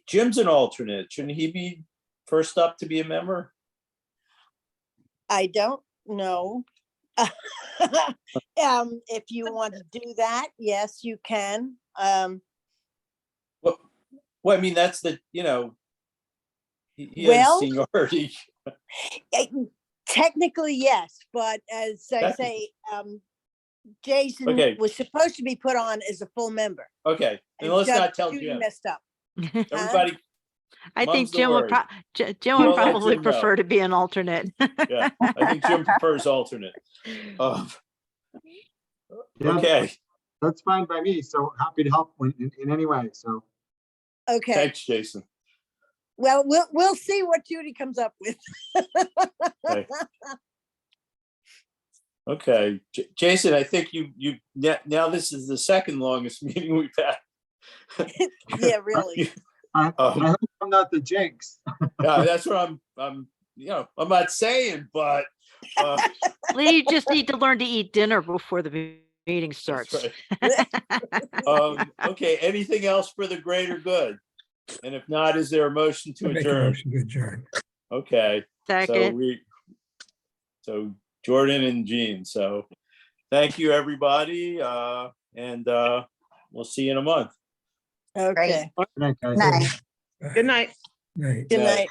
S4: Jim's an alternate, shouldn't he be first up to be a member?
S8: I don't know. If you want to do that, yes, you can.
S4: Well, I mean, that's the, you know, he has
S8: Well-
S4: seniority.
S8: Eh, Technically, yes, but as I
S4: Technically.
S8: say, Jason
S4: Okay.
S8: was supposed to be put on as a full member.
S4: Okay, and
S8: and
S4: let's
S8: Judge
S4: not tell
S8: Judy
S4: Jim.
S8: Messed up.
S4: Everybody,
S1: I think
S4: Mum's the
S1: Jim would
S4: word.
S1: Jim
S4: We'll
S1: would
S4: let
S1: probably
S4: Jim know.
S1: prefer to be an alternate.
S4: yeah, I think Jim prefers alternate.
S10: Yeah,
S4: Okay,
S10: That's fine by me. So happy to help in any way. So
S8: Okay,
S4: thanks, Jason.
S8: well, we'll see what Judy comes up with.
S4: Okay. Okay, Jason, I think now this is the second longest meeting we've had.
S8: Yeah, really.
S10: I
S4: Um,
S10: hope I'm not the jinx.
S4: Yeah, that's what I'm, you know, I'm not saying, but,
S1: Well, you just need to learn to eat dinner before the meeting
S4: that's
S1: starts.
S4: right. Okay, anything else for the greater good? And if not, is there a motion to
S3: I'll make a
S4: adjourn?
S3: motion to adjourn.
S4: Okay, so
S1: Second,
S4: so Jordan and Jean, so thank you, everybody, and we'll see you in a month.
S8: Okay,
S10: Good night, guys.
S11: Night.
S7: Good night.
S3: Night.
S8: good
S4: Night.
S8: night.